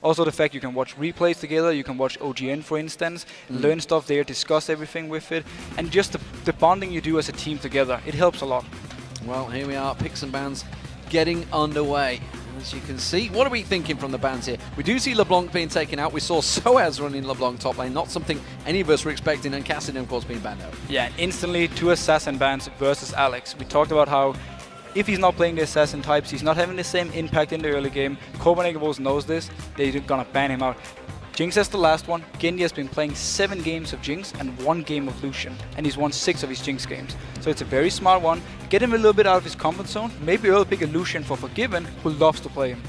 Also the fact you can watch replays together, you can watch OGN for instance, learn stuff there, discuss everything with it, and just the bonding you do as a team together, it helps a lot. Well, here we are, picks and bans getting underway. As you can see, what are we thinking from the bans here? We do see LeBlanc being taken out. We saw Soaz running LeBlanc top lane, not something any of us were expecting, and Cassidy, of course, being banned out. Yeah, and instantly 2 assassin bans versus Alex. We talked about how if he's not playing the assassin types, he's not having the same impact in the early game. Copenhagen Wolves knows this, they're gonna ban him out. Jinx has the last one. Genja has been playing 7 games of Jinx and 1 game of Lucian, and he's won 6 of his Jinx games. So it's a very smart one. Get him a little bit out of his comfort zone. Maybe early pick a Lucian for Forgiven, who loves to play him.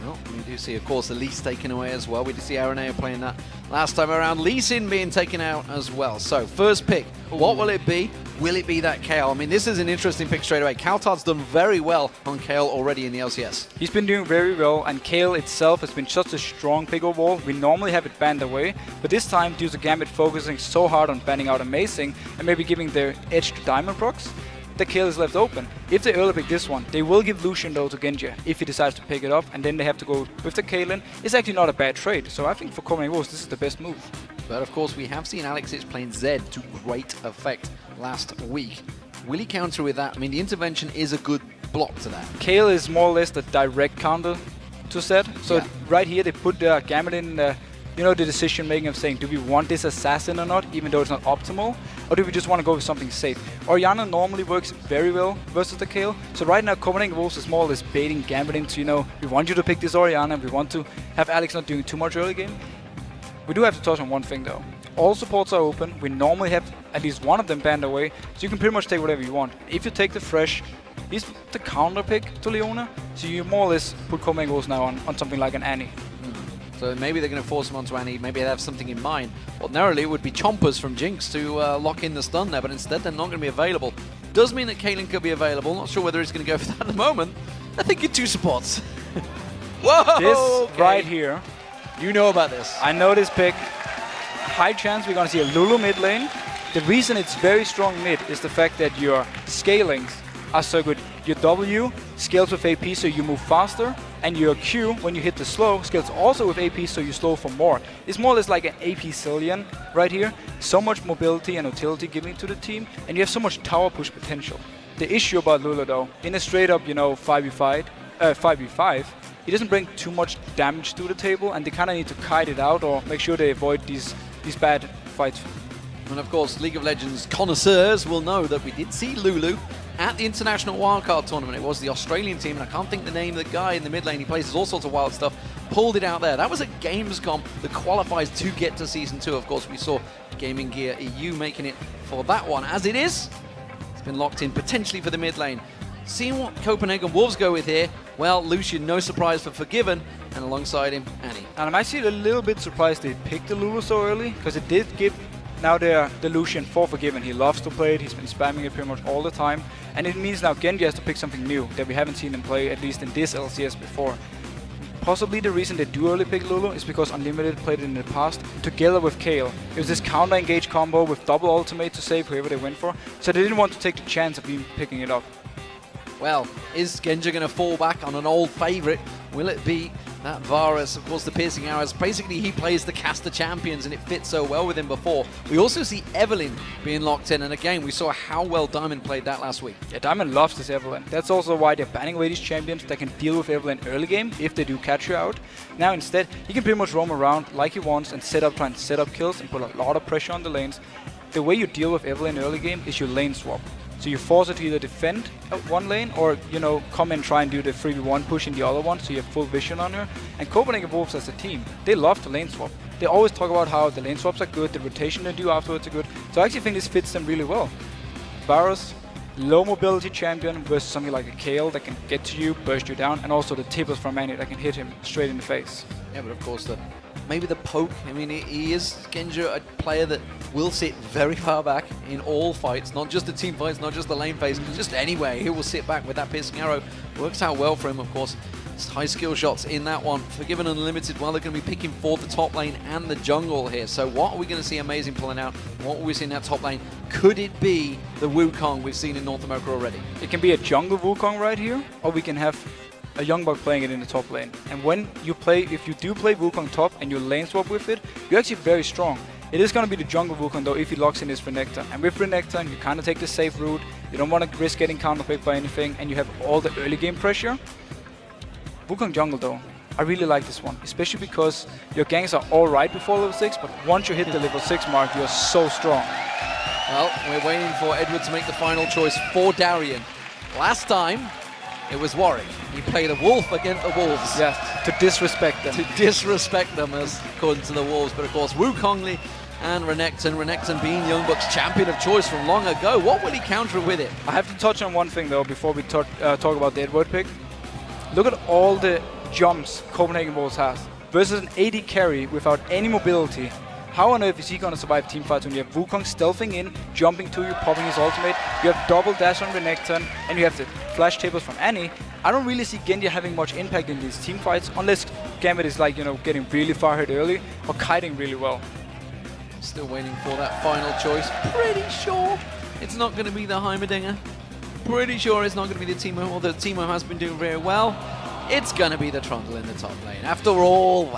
Well, we do see, of course, the Lease taken away as well. We did see Aranea playing that last time around. Lucian being taken out as well. So, first pick, what will it be? Will it be that Kayle? I mean, this is an interesting pick straight away. cowTard's done very well on Kayle already in the LCS. He's been doing very well, and Kayle itself has been such a strong pick overall. We normally have it banned away, but this time, due to Gambit focusing so hard on banning out Amazing and maybe giving their edge to Diamond procs, the Kayle is left open. If they early pick this one, they will give Lucian though to Genja if he decides to pick it up, and then they have to go with the Kayle. It's actually not a bad trade, so I think for Copenhagen Wolves this is the best move. But of course we have seen Alexis playing Zed to great effect last week. Will he counter with that? I mean, the intervention is a good block to that. Kayle is more or less the direct counter to Zed. So right here they put Gambit in you know, the decision making of saying, do we want this assassin or not, even though it's not optimal, or do we just want to go with something safe? Orianna normally works very well versus the Kayle, so right now Copenhagen Wolves is more or less baiting Gambit into, you know, we want you to pick this Orianna, we want to have Alex not doing too much early game. We do have to touch on one thing though. All supports are open, we normally have at least one of them banned away, so you can pretty much take whatever you want. If you take the Thresh, he's the counter pick to Leona, so you more or less put Copenhagen Wolves now on something like an Annie. So maybe they're going to force him onto Annie, maybe they have something in mind. Ordinarily it would be Chompers from Jinx to lock in the stun there, but instead they're not going to be available. Does mean that Kayle could be available, not sure whether he's going to go for that at the moment. I think in 2 supports. Whoa! This right here. You know about this. I know this pick. High chance we're going to see a Lulu mid lane. The reason it's very strong mid is the fact that your scalings are so good. Your W scales with AP so you move faster, and your Q, when you hit the slow, scales also with AP so you slow for more. It's more or less like an AP Cillian right here. So much mobility and utility giving to the team, and you have so much tower push potential. The issue about Lulu though, in a straight up, you know, 5v5, he doesn't bring too much damage to the table, and they kind of need to kite it out or make sure they avoid these bad fights. And of course, League of Legends connoisseurs will know that we did see Lulu at the International Wildcard Tournament. It was the Australian team, and I can't think the name of the guy in the mid lane. He plays all sorts of wild stuff. Pulled it out there. That was a Gamescom that qualifies to get to Season 2. Of course, we saw Gaming Gear EU making it for that one. As it is, it's been locked in potentially for the mid lane. Seeing what Copenhagen Wolves go with here, well, Lucian, no surprise for Forgiven, and alongside him, Annie. And I'm actually a little bit surprised they picked the Lulu so early, because it did give now the Lucian for Forgiven. He loves to play it, he's been spamming it pretty much all the time, and it means now Genja has to pick something new that we haven't seen him play, at least in this LCS before. Possibly the reason they do early pick Lulu is because Unlimited played it in the past together with Kayle. It was this counter engage combo with double ultimate to save whoever they went for, so they didn't want to take the chance of him picking it up. Well, is Genja going to fall back on an old favourite? Will it be that Varus? Of course, the piercing arrows. Basically, he plays the caster champions, and it fits so well with him before. We also see Evelynn being locked in, and again, we saw how well Diamond played that last week. Yeah, Diamond loves this Evelynn. That's also why they're banning away these champions that can deal with Evelynn early game if they do catch you out. Now, instead, he can pretty much roam around like he wants and try and set up kills and put a lot of pressure on the lanes. The way you deal with Evelynn early game is you lane swap. So you force it to either defend one lane or, you know, come and try and do the 3v1 push in the other one so you have full vision on her. And Copenhagen Wolves as a team, they love to lane swap. They always talk about how the lane swaps are good, the rotation they do afterwards are good. So I actually think this fits them really well. Varus, low mobility champion versus something like a Kayle that can get to you, burst you down, and also the tippers from Annie that can hit him straight in the face. Yeah, but of course, maybe the poke. I mean, he is, Genja, a player that will sit very far back in all fights, not just the team fights, not just the lane phase, just anyway. He will sit back with that piercing arrow. Works out well for him, of course. It's high skill shots in that one. Forgiven Unlimited, well, they're going to be picking for the top lane and the jungle here. So what are we going to see Amazing pulling out? What will we see in that top lane? Could it be the Wukong we've seen in North America already? It can be a jungle Wukong right here, or we can have a YoungBuck playing it in the top lane. And when you play, if you do play Wukong top and you lane swap with it, you're actually very strong. It is going to be the jungle Wukong though if he locks in his Renekton. And with Renekton, you kind of take the safe route. You don't want to risk getting counterpicked by anything, and you have all the early game pressure. Wukong jungle though, I really like this one, especially because your ganks are alright before level 6, but once you hit the level 6 mark, you're so strong. Well, we're waiting for Edward to make the final choice for Darien. Last time, it was Warwick. He played a wolf against the Wolves. Yes, to disrespect them. To disrespect them, as according to the Wolves. But of course, Wukong and Renekton being YoungBuck's champion of choice from long ago. What will he counter with it? I have to touch on one thing though before we talk about the Edward pick. Look at all the jumps Copenhagen Wolves has versus an AD carry without any mobility. How on earth is he going to survive team fights when you have Wukong stealthing in, jumping to you, popping his ultimate, you have double dash on Renekton, and you have the flash tables from Annie? I don't really see Genja having much impact in these team fights unless Gambit is like, getting really far ahead early or kiting really well. Still waiting for that final choice. Pretty sure it's not going to be the Heimerdinger. Pretty sure it's not going to be the Teemo, although Teemo has been doing very well. It's going to be the Trundle in the top lane. After all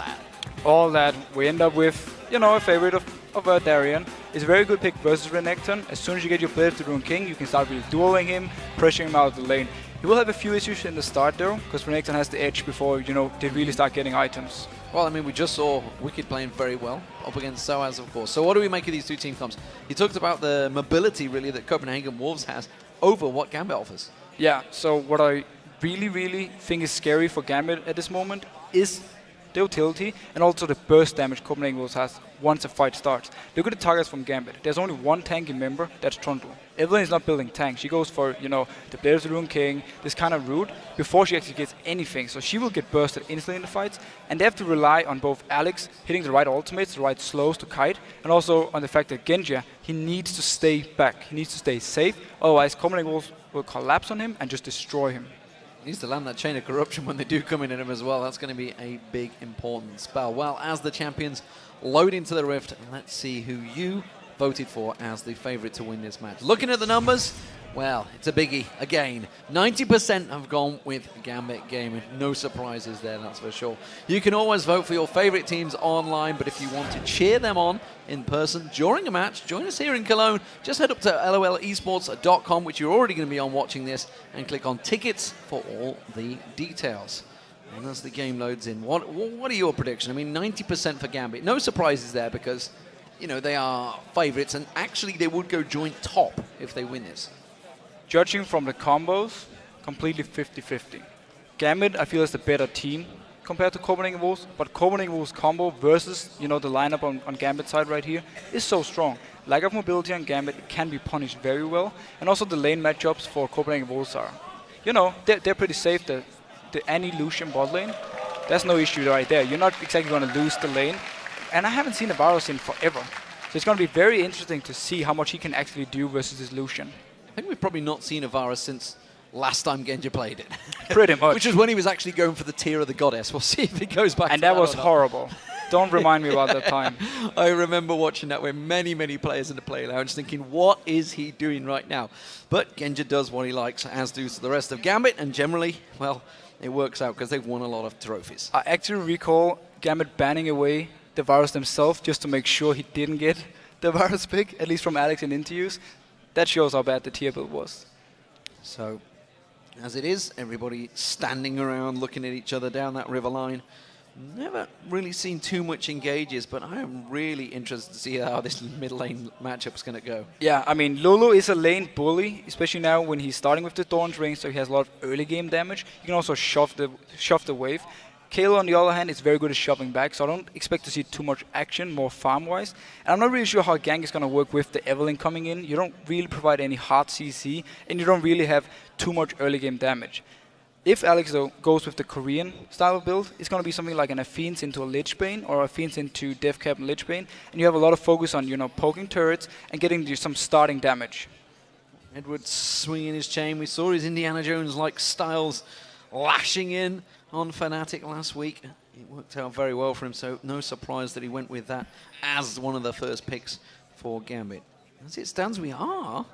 that, we end up with, a favorite of Darien. It's a very good pick versus Renekton. As soon as you get your player to Rune King, you can start really dueling him, pressuring him out of the lane. He will have a few issues in the start though, because Renekton has the edge before, they really start getting items. Well, I mean, we just saw Wicked playing very well up against Soaz, of course. So what do we make of these two team comps? You talked about the mobility, really, that Copenhagen Wolves has over what Gambit offers. Yeah, so what I really, really think is scary for Gambit at this moment is the utility and also the burst damage Copenhagen Wolves has once a fight starts. Look at the targets from Gambit. There's only one tanky member, that's Trundle. Evelynn is not building tanks. She goes for, the players of Rune King, this kind of route, before she actually gets anything. So she will get bursted instantly in the fights, and they have to rely on both Alex hitting the right ultimates, the right slows to kite, and also on the fact that Genja, he needs to stay back. He needs to stay safe, otherwise Copenhagen Wolves will collapse on him and just destroy him. Needs to land that chain of corruption when they do come in at him as well. That's going to be a big, important spell. Well, as the champions load into the Rift, let's see who you voted for as the favorite to win this match. Looking at the numbers, well, it's a biggie again. 90% have gone with Gambit Gaming. No surprises there, that's for sure. You can always vote for your favorite teams online, but if you want to cheer them on in person during a match, join us here in Cologne. Just head up to lolesports.com, which you're already going to be on watching this, and click on tickets for all the details. And as the game loads in, what are your predictions? I mean, 90% for Gambit. No surprises there because, they are favorites, and actually they would go joint top if they win this. Judging from the combos, completely 50-50. Gambit, I feel, is the better team compared to Copenhagen Wolves, but Copenhagen Wolves combo versus, the lineup on Gambit side right here is so strong. Lack of mobility on Gambit can be punished very well, and also the lane matchups for Copenhagen Wolves are, they're pretty safe. The Annie Lucian bot lane, there's no issue right there. You're not exactly going to lose the lane, and I haven't seen a Varusl in forever. So it's going to be very interesting to see how much he can actually do versus this Lucian. I think we've probably not seen a Varus since last time Genja played it. Pretty much. Which is when he was actually going for the tier of the goddess. We'll see if he goes back and to that. And that was horrible. Don't remind me about that time. I remember watching that with many, many players in the play lounge thinking, what is he doing right now? But Genja does what he likes, as do the rest of Gambit, and generally, well, it works out because they've won a lot of trophies. I actually recall Gambit banning away the Varus themselves just to make sure he didn't get the Varus pick, at least from Alex in interviews. That shows how bad the tier build was. So, as it is, everybody standing around looking at each other down that river line. Never really seen too much engages, but I am really interested to see how this mid lane matchup is going to go. Yeah, I mean, Lulu is a lane bully, especially now when he's starting with the Thorns ring, so he has a lot of early game damage. You can also shove the wave. Kayle, on the other hand, is very good at shoving back, so I don't expect to see too much action, more farm-wise. And I'm not really sure how gank is going to work with the Evelynn coming in. You don't really provide any hard CC, and you don't really have too much early game damage. If Alex, though, goes with the Korean style of build, it's going to be something like an Athene's into a Lich Bane, or Athene's into Death Cap and Lich Bane, and you have a lot of focus on, poking turrets and getting some starting damage. Edward's swinging his chain. We saw his Indiana Jones-like styles lashing in on Fnatic last week. It worked out very well for him, so no surprise that he went with that as one of the first picks for Gambit. As it stands, we are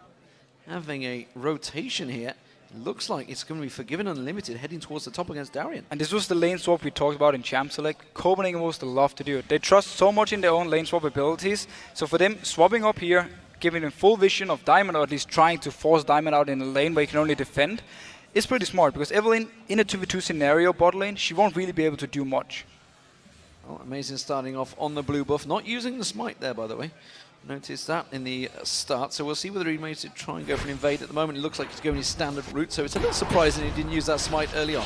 having a rotation here Looks like it's going to be Forgiven Unlimited heading towards the top against Darien. And this was the lane swap we talked about in Champ Select. Copenhagen Wolves love to do it. They trust so much in their own lane swap abilities. So for them, swapping up here, giving them full vision of Diamond, or at least trying to force Diamond out in a lane where he can only defend, is pretty smart. Because Evelynn, in a 2v2 scenario bot lane, she won't really be able to do much. Oh, amazing starting off on the blue buff. Not using the smite there, by the way. Noticed that in the start, so we'll see whether he manages to try and go for an invade. At the moment, it looks like he's going his standard route, so it's a little surprising he didn't use that smite early on.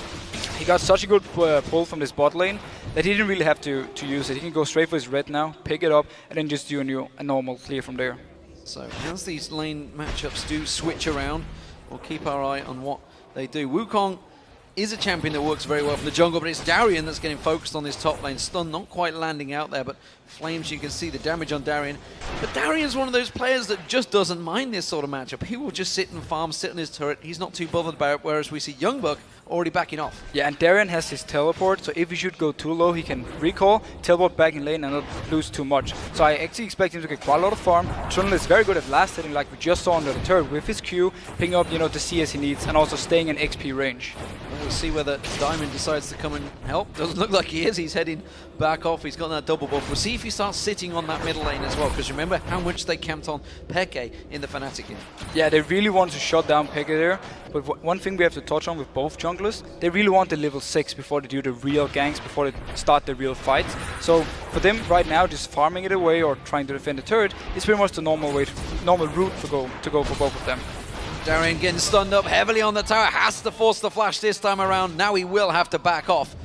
He got such a good pull from this bot lane that he didn't really have to use it. He can go straight for his red now, pick it up, and then just do a normal clear from there. So as these lane matchups do switch around, we'll keep our eye on what they do. Wukong is a champion that works very well from the jungle, but it's Darien that's getting focused on this top lane. Stun not quite landing out there, but Flames, you can see the damage on Darien. But Darien's one of those players that just doesn't mind this sort of matchup. He will just sit and farm, sit on his turret. He's not too bothered about it, whereas we see YoungBuck already backing off. Yeah, and Darien has his teleport, so if he should go too low, he can recall, teleport back in lane and not lose too much. So I actually expect him to get quite a lot of farm. Trundle is very good at last hitting, like we just saw under the turret, with his Q, picking up the CS he needs, and also staying in XP range. We'll see whether Diamond decides to come and help. Doesn't look like he is. He's heading back off. He's got that double buff. We'll see if he starts sitting on that middle lane as well, because remember how much they camped on Peke in the Fnatic game. Yeah, they really want to shut down Peke there, but one thing we have to touch on with both junglers, they really want the level 6 before they do the real ganks, before they start the real fights. So for them right now, just farming it away or trying to defend the turret is pretty much the normal route to go for both of them. Darien getting stunned up heavily on the tower, has to force the flash this time around. Now he will have to back off.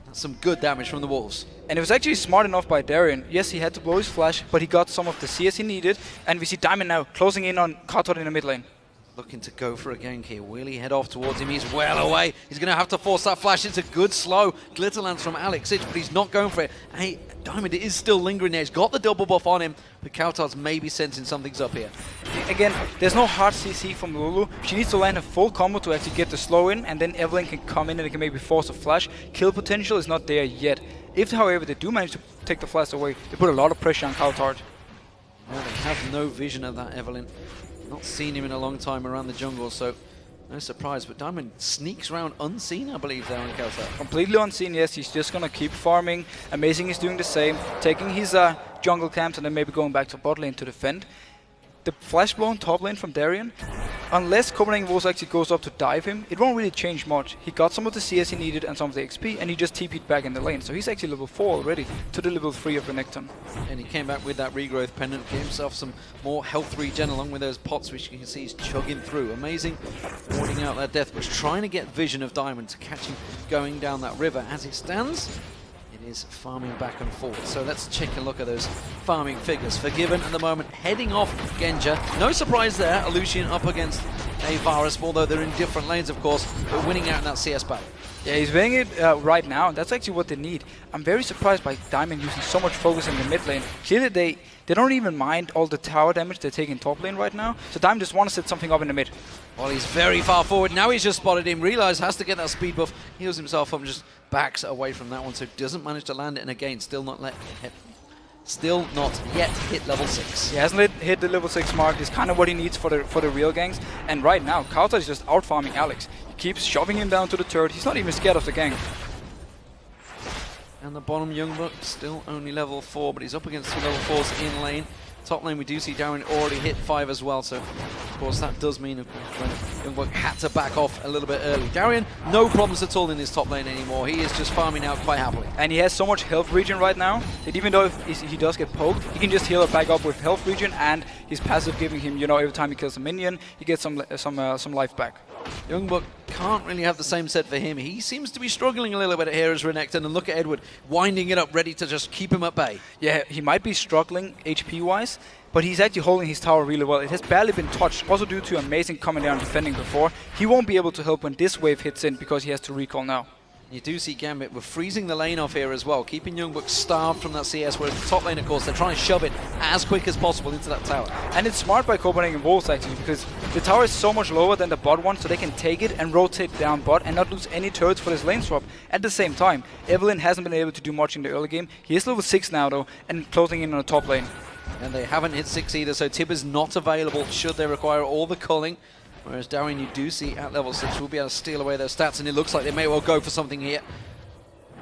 That's some good damage from the Wolves. And it was actually smart enough by Darien. Yes, he had to blow his flash, but he got some of the CS he needed. And we see Diamond now closing in on cowTard in the mid lane. Looking to go for a gank here. Will he head off towards him? He's well away. He's going to have to force that flash. It's a good slow Glitterlance from Alex Sich, but he's not going for it. Hey, Diamond is still lingering there. He's got the double buff on him, but cowTard's maybe sensing something's up here. Again, there's no hard CC from Lulu. She needs to land a full combo to actually get the slow in, and then Evelynn can come in and they can maybe force a flash. Kill potential is not there yet. If, however, they do manage to take the flash away, they put a lot of pressure on cowTard. Well, they have no vision of that, Evelynn. Not seen him in a long time around the jungle, so no surprise. But Diamond sneaks around unseen, I believe, there on cowTard. Completely unseen, yes. He's just going to keep farming. Amazing is doing the same, taking his jungle camps and then maybe going back to bot lane to defend. The flash blown top lane from Darien, unless Copenhagen Wolves actually goes up to dive him, it won't really change much. He got some of the CS he needed and some of the XP, and he just TP'd back in the lane. So he's actually level 4 already to the level 3 of Renekton. And he came back with that regrowth pendant, gave himself some more health regen along with those pots, which you can see he's chugging through. Amazing, warding out that death, was trying to get vision of Diamond to catch him going down that river. As it stands, it is farming back and forth. So let's check a look at those farming figures. Forgiven at the moment, heading off Genja. No surprise there, a Lucian up against a Varusl, although they're in different lanes, of course, but winning out in that CS battle. Yeah, he's winning it right now. That's actually what they need. I'm very surprised by Diamond using so much focus in the mid lane. Clearly, they don't even mind all the tower damage they take in top lane right now. So Diamond just wants to set something up in the mid. Well, he's very far forward. Now he's just spotted him. Realized has to get that speed buff. Heals himself up and just backs away from that one. So doesn't manage to land it. And again, still not yet hit level 6. He hasn't hit the level 6 mark. It's kind of what he needs for the real ganks. And right now, cowTard is just out farming Alex. He keeps shoving him down to the turret. He's not even scared of the gank. And the bottom YoungBuck still only level 4, but he's up against 2 level 4s in lane. Top lane, we do see Darien already hit 5 as well, so of course that does mean YoungBuck had to back off a little bit early. Darien, no problems at all in this top lane anymore. He is just farming out quite happily. And he has so much health regen right now that even though if he does get poked, he can just heal it back up with health regen, and his passive giving him, every time he kills a minion, he gets some life back. YoungBuck can't really have the same set for him. He seems to be struggling a little bit here as Renekton, and look at Edward winding it up, ready to just keep him at bay. Yeah, he might be struggling HP-wise, but he's actually holding his tower really well. It has barely been touched, also due to amazing coming down defending before. He won't be able to help when this wave hits in because he has to recall now. You do see Gambit, we're freezing the lane off here as well, keeping YoungBuck starved from that CS, whereas the top lane, of course, they're trying to shove it as quick as possible into that tower. And it's smart by Copenhagen Wolves, actually, because the tower is so much lower than the bot one, so they can take it and rotate down bot and not lose any turrets for this lane swap. At the same time, Evelynn hasn't been able to do much in the early game. He is level 6 now, though, and closing in on the top lane. And they haven't hit 6 either, so Tib is not available should they require all the culling. Whereas Darien, you do see at level 6, will be able to steal away their stats, and it looks like they may well go for something here.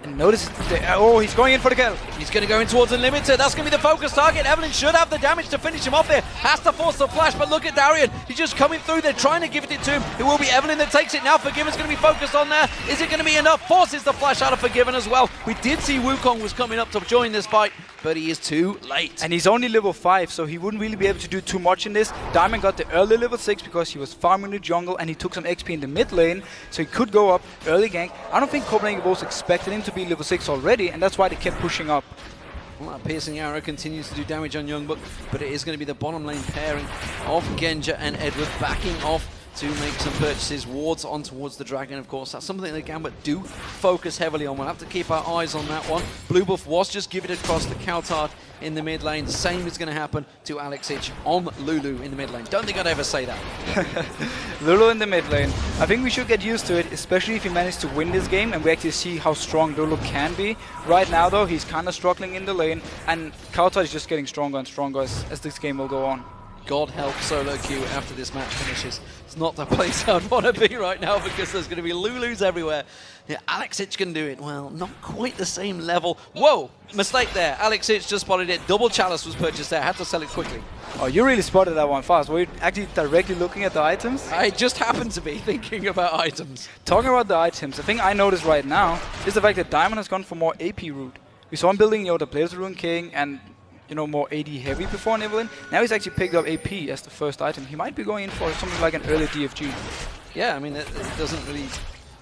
And notice, oh, he's going in for the kill. He's going to go in towards Unlimited. That's going to be the focus target. Evelynn should have the damage to finish him off there. Has to force the flash, but look at Darien. He's just coming through. They're trying to give it to him. It will be Evelynn that takes it now. Forgiven's going to be focused on there. Is it going to be enough? Forces the flash out of Forgiven as well. We did see Wukong was coming up to join this fight, but he is too late. And he's only level 5, so he wouldn't really be able to do too much in this. Diamond got the early level 6 because he was farming the jungle and he took some XP in the mid lane, so he could go up early gank. I don't think Copenhagen Wolves expected him to be level 6 already, and that's why they kept pushing up. Well, that piercing arrow continues to do damage on YoungBuck, but it is going to be the bottom lane pairing of Genja and Edward backing off to make some purchases. Wards on towards the dragon, of course. That's something that Gambit do focus heavily on. We'll have to keep our eyes on that one. Blue buff was just given across the cowTard in the mid lane. The same is going to happen to Alex Ich on Lulu in the mid lane. Don't think I'd ever say that. Lulu in the mid lane. I think we should get used to it, especially if he managed to win this game and we actually see how strong Lulu can be. Right now, though, he's kind of struggling in the lane, and cowTard is just getting stronger and stronger as this game will go on. God help solo queue after this match finishes. It's not the place I'd want to be right now because there's going to be Lulus everywhere. Yeah, Alex Ich can do it. Well, not quite the same level. Whoa, mistake there. Alex Ich just spotted it. Double chalice was purchased there. Had to sell it quickly. Oh, you really spotted that one fast. Were you actually directly looking at the items? I just happened to be thinking about items. Talking about the items, the thing I noticed right now is the fact that Diamond has gone for more AP route. We saw him building, the Blaze Rune King and more AD heavy before on Evelynn. Now he's actually picked up AP as the first item. He might be going in for something like an early DFG. Yeah, I mean, it doesn't really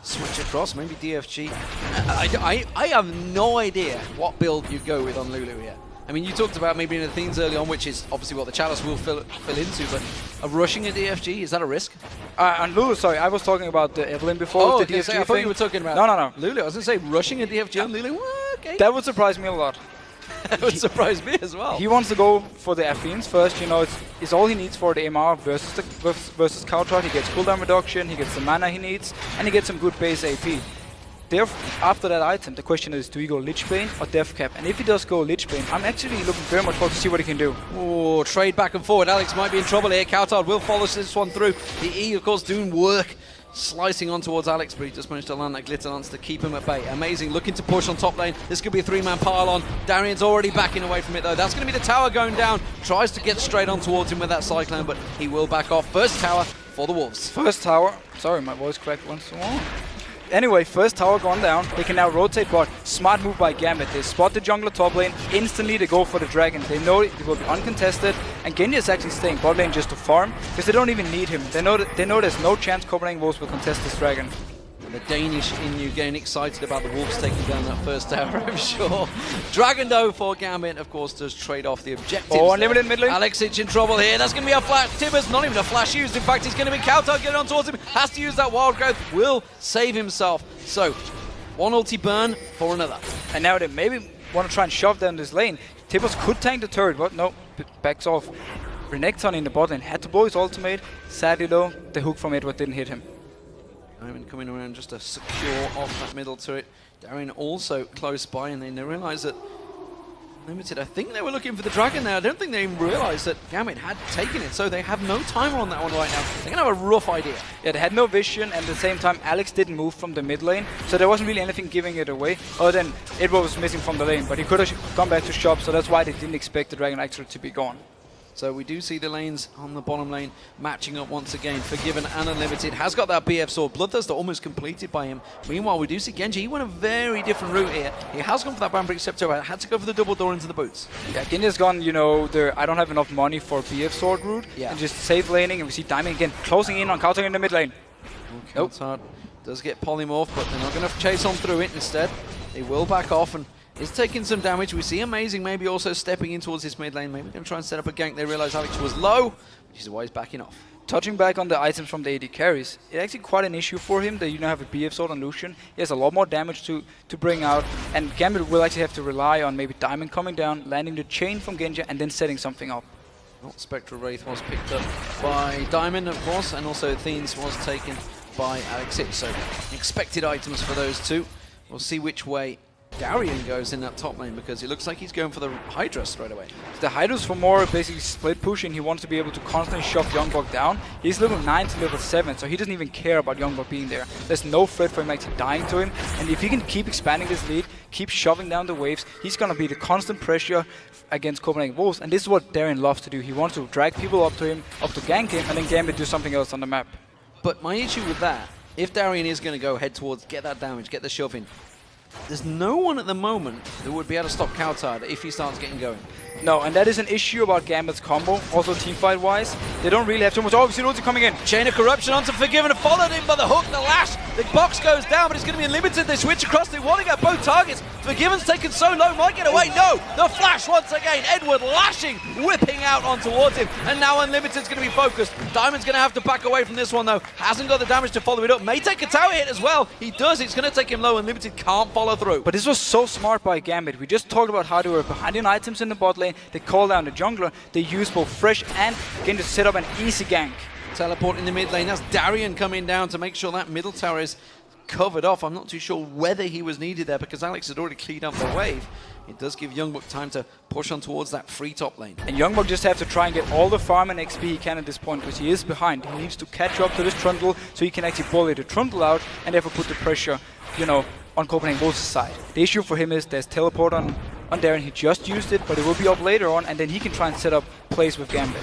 switch across. Maybe DFG. I have no idea what build you go with on Lulu here. I mean, you talked about maybe in the themes early on, which is obviously what the Chalice will fill into, but rushing a DFG, is that a risk? And Lulu, sorry, I was talking about the Evelynn before. Oh, the DFG I thought you were talking about No. Lulu. I was going to say rushing a DFG on Lulu. Well, okay. That would surprise me a lot. That would surprise me as well. He wants to go for the Athenes first. It's all he needs for the MR versus cowTard. He gets cooldown reduction, he gets the mana he needs, and he gets some good base AP. After that item, the question is, do we go Lich Bane or Death Cap? And if he does go Lich Bane, I'm actually looking very much forward to see what he can do. Oh, trade back and forward. Alex might be in trouble here. cowTard will follow this one through. The E, of course, doing work. Slicing on towards Alex, but he just managed to land that glitter lance to keep him at bay. Amazing, looking to push on top lane. This could be a 3-man pile-on. Darien's already backing away from it though. That's going to be the tower going down. Tries to get straight on towards him with that cyclone, but he will back off. First tower for the Wolves. First tower. Sorry, my voice cracked once more. Anyway, first tower gone down. They can now rotate bot. Smart move by Gambit. They spot the jungler top lane. Instantly they go for the dragon. They know it will be uncontested. And Genja is actually staying bot lane just to farm, because they don't even need him. They know there's no chance Copenhagen Wolves will contest this dragon. The Danish in you getting excited about the Wolves taking down that first tower, I'm sure. Dragon though for Gambit, of course, does trade off the objectives. Oh, unlimited mid lane. Alex Ich in trouble here. That's going to be a flash. Tibbers, not even a flash used. In fact, he's going to be cowTard getting on towards him. Has to use that wild growth. Will save himself. So, one ulti burn for another. And now they maybe want to try and shove down this lane. Tibbers could tank the turret, but no, backs off. Renekton in the bot lane had to blow his ultimate. Sadly though, the hook from Edward didn't hit him. Diamond coming around just to secure off that middle turret. Darien also close by, and they realise that Limited, I think they were looking for the dragon there. I don't think they even realised that Gambit had taken it, so they have no timer on that one right now. They're going to have a rough idea. Yeah, they had no vision, and at the same time, Alex didn't move from the mid lane, so there wasn't really anything giving it away, other than Edward was missing from the lane, but he could have gone back to shop, so that's why they didn't expect the dragon actually to be gone. So we do see the lanes on the bottom lane matching up once again. Forgiven and Unlimited has got that BF sword. Bloodthirster almost completed by him. Meanwhile, we do see Genja. He went a very different route here. He has gone for that Bambrick Scepter, but had to go for the double door into the boots. Yeah, Genja's gone, I don't have enough money for BF sword route, and just safe laning, and we see Diamond again closing in on cowTard in the mid lane. cowTard does get polymorph, but they're not going to chase on through it. Instead, they will back off and is taking some damage. We see Amazing maybe also stepping in towards his mid lane. Maybe going to try and set up a gank. They realize Alex was low, which is why he's backing off. Touching back on the items from the AD carries, it's actually quite an issue for him that you now have a BF sword on Lucian. He has a lot more damage to bring out, and Gambit will actually have to rely on maybe Diamond coming down, landing the chain from Genja, and then setting something up. Well, Spectral Wraith was picked up by Diamond, of course, and also Athenes was taken by Alex Ich. So expected items for those two. We'll see which way Darien goes in that top lane because it looks like he's going for the Hydra straight away. The Hydra's for more basically split pushing. He wants to be able to constantly shove YoungBuck down. He's level 9 to level 7, so he doesn't even care about YoungBuck being there. There's no threat for him actually dying to him. And if he can keep expanding this lead, keep shoving down the waves, he's going to be the constant pressure against Copenhagen Wolves. And this is what Darien loves to do. He wants to drag people up to him, up to gank him, and then Gambit do something else on the map. But my issue with that, if Darien is going to go head towards, get that damage, get the shove in, there's no one at the moment that would be able to stop cowTard if he starts getting going. No, and that is an issue about Gambit's combo, also teamfight-wise. They don't really have too much. Oh, we see Lulu coming in. Chain of Corruption onto Forgiven, followed in by the hook, the lash. The box goes down, but it's going to be unlimited. They switch across, they want to get both targets. Forgiven's taken so low, might get away. No, the flash once again. Edward lashing, whipping out on towards him. And now Unlimited's going to be focused. Diamond's going to have to back away from this one, though. Hasn't got the damage to follow it up. May take a tower hit as well. He does. It's going to take him low. Unlimited can't follow through. But this was so smart by Gambit. We just talked about how they were behind in items in the bot lane. They call down the jungler. They use both Thresh and Genja to set up an easy gank. Teleport in the mid lane. That's Darien coming down to make sure that middle tower is covered off. I'm not too sure whether he was needed there because Alex had already cleaned up the wave. It does give YoungBuck time to push on towards that free top lane. And YoungBuck just have to try and get all the farm and XP he can at this point because he is behind. He needs to catch up to this Trundle so he can actually bully the Trundle out and therefore put the pressure, you know, on Copenhagen Wolves' side. The issue for him is there's teleport on Darien. He just used it, but it will be up later on, and then he can try and set up plays with Gambit.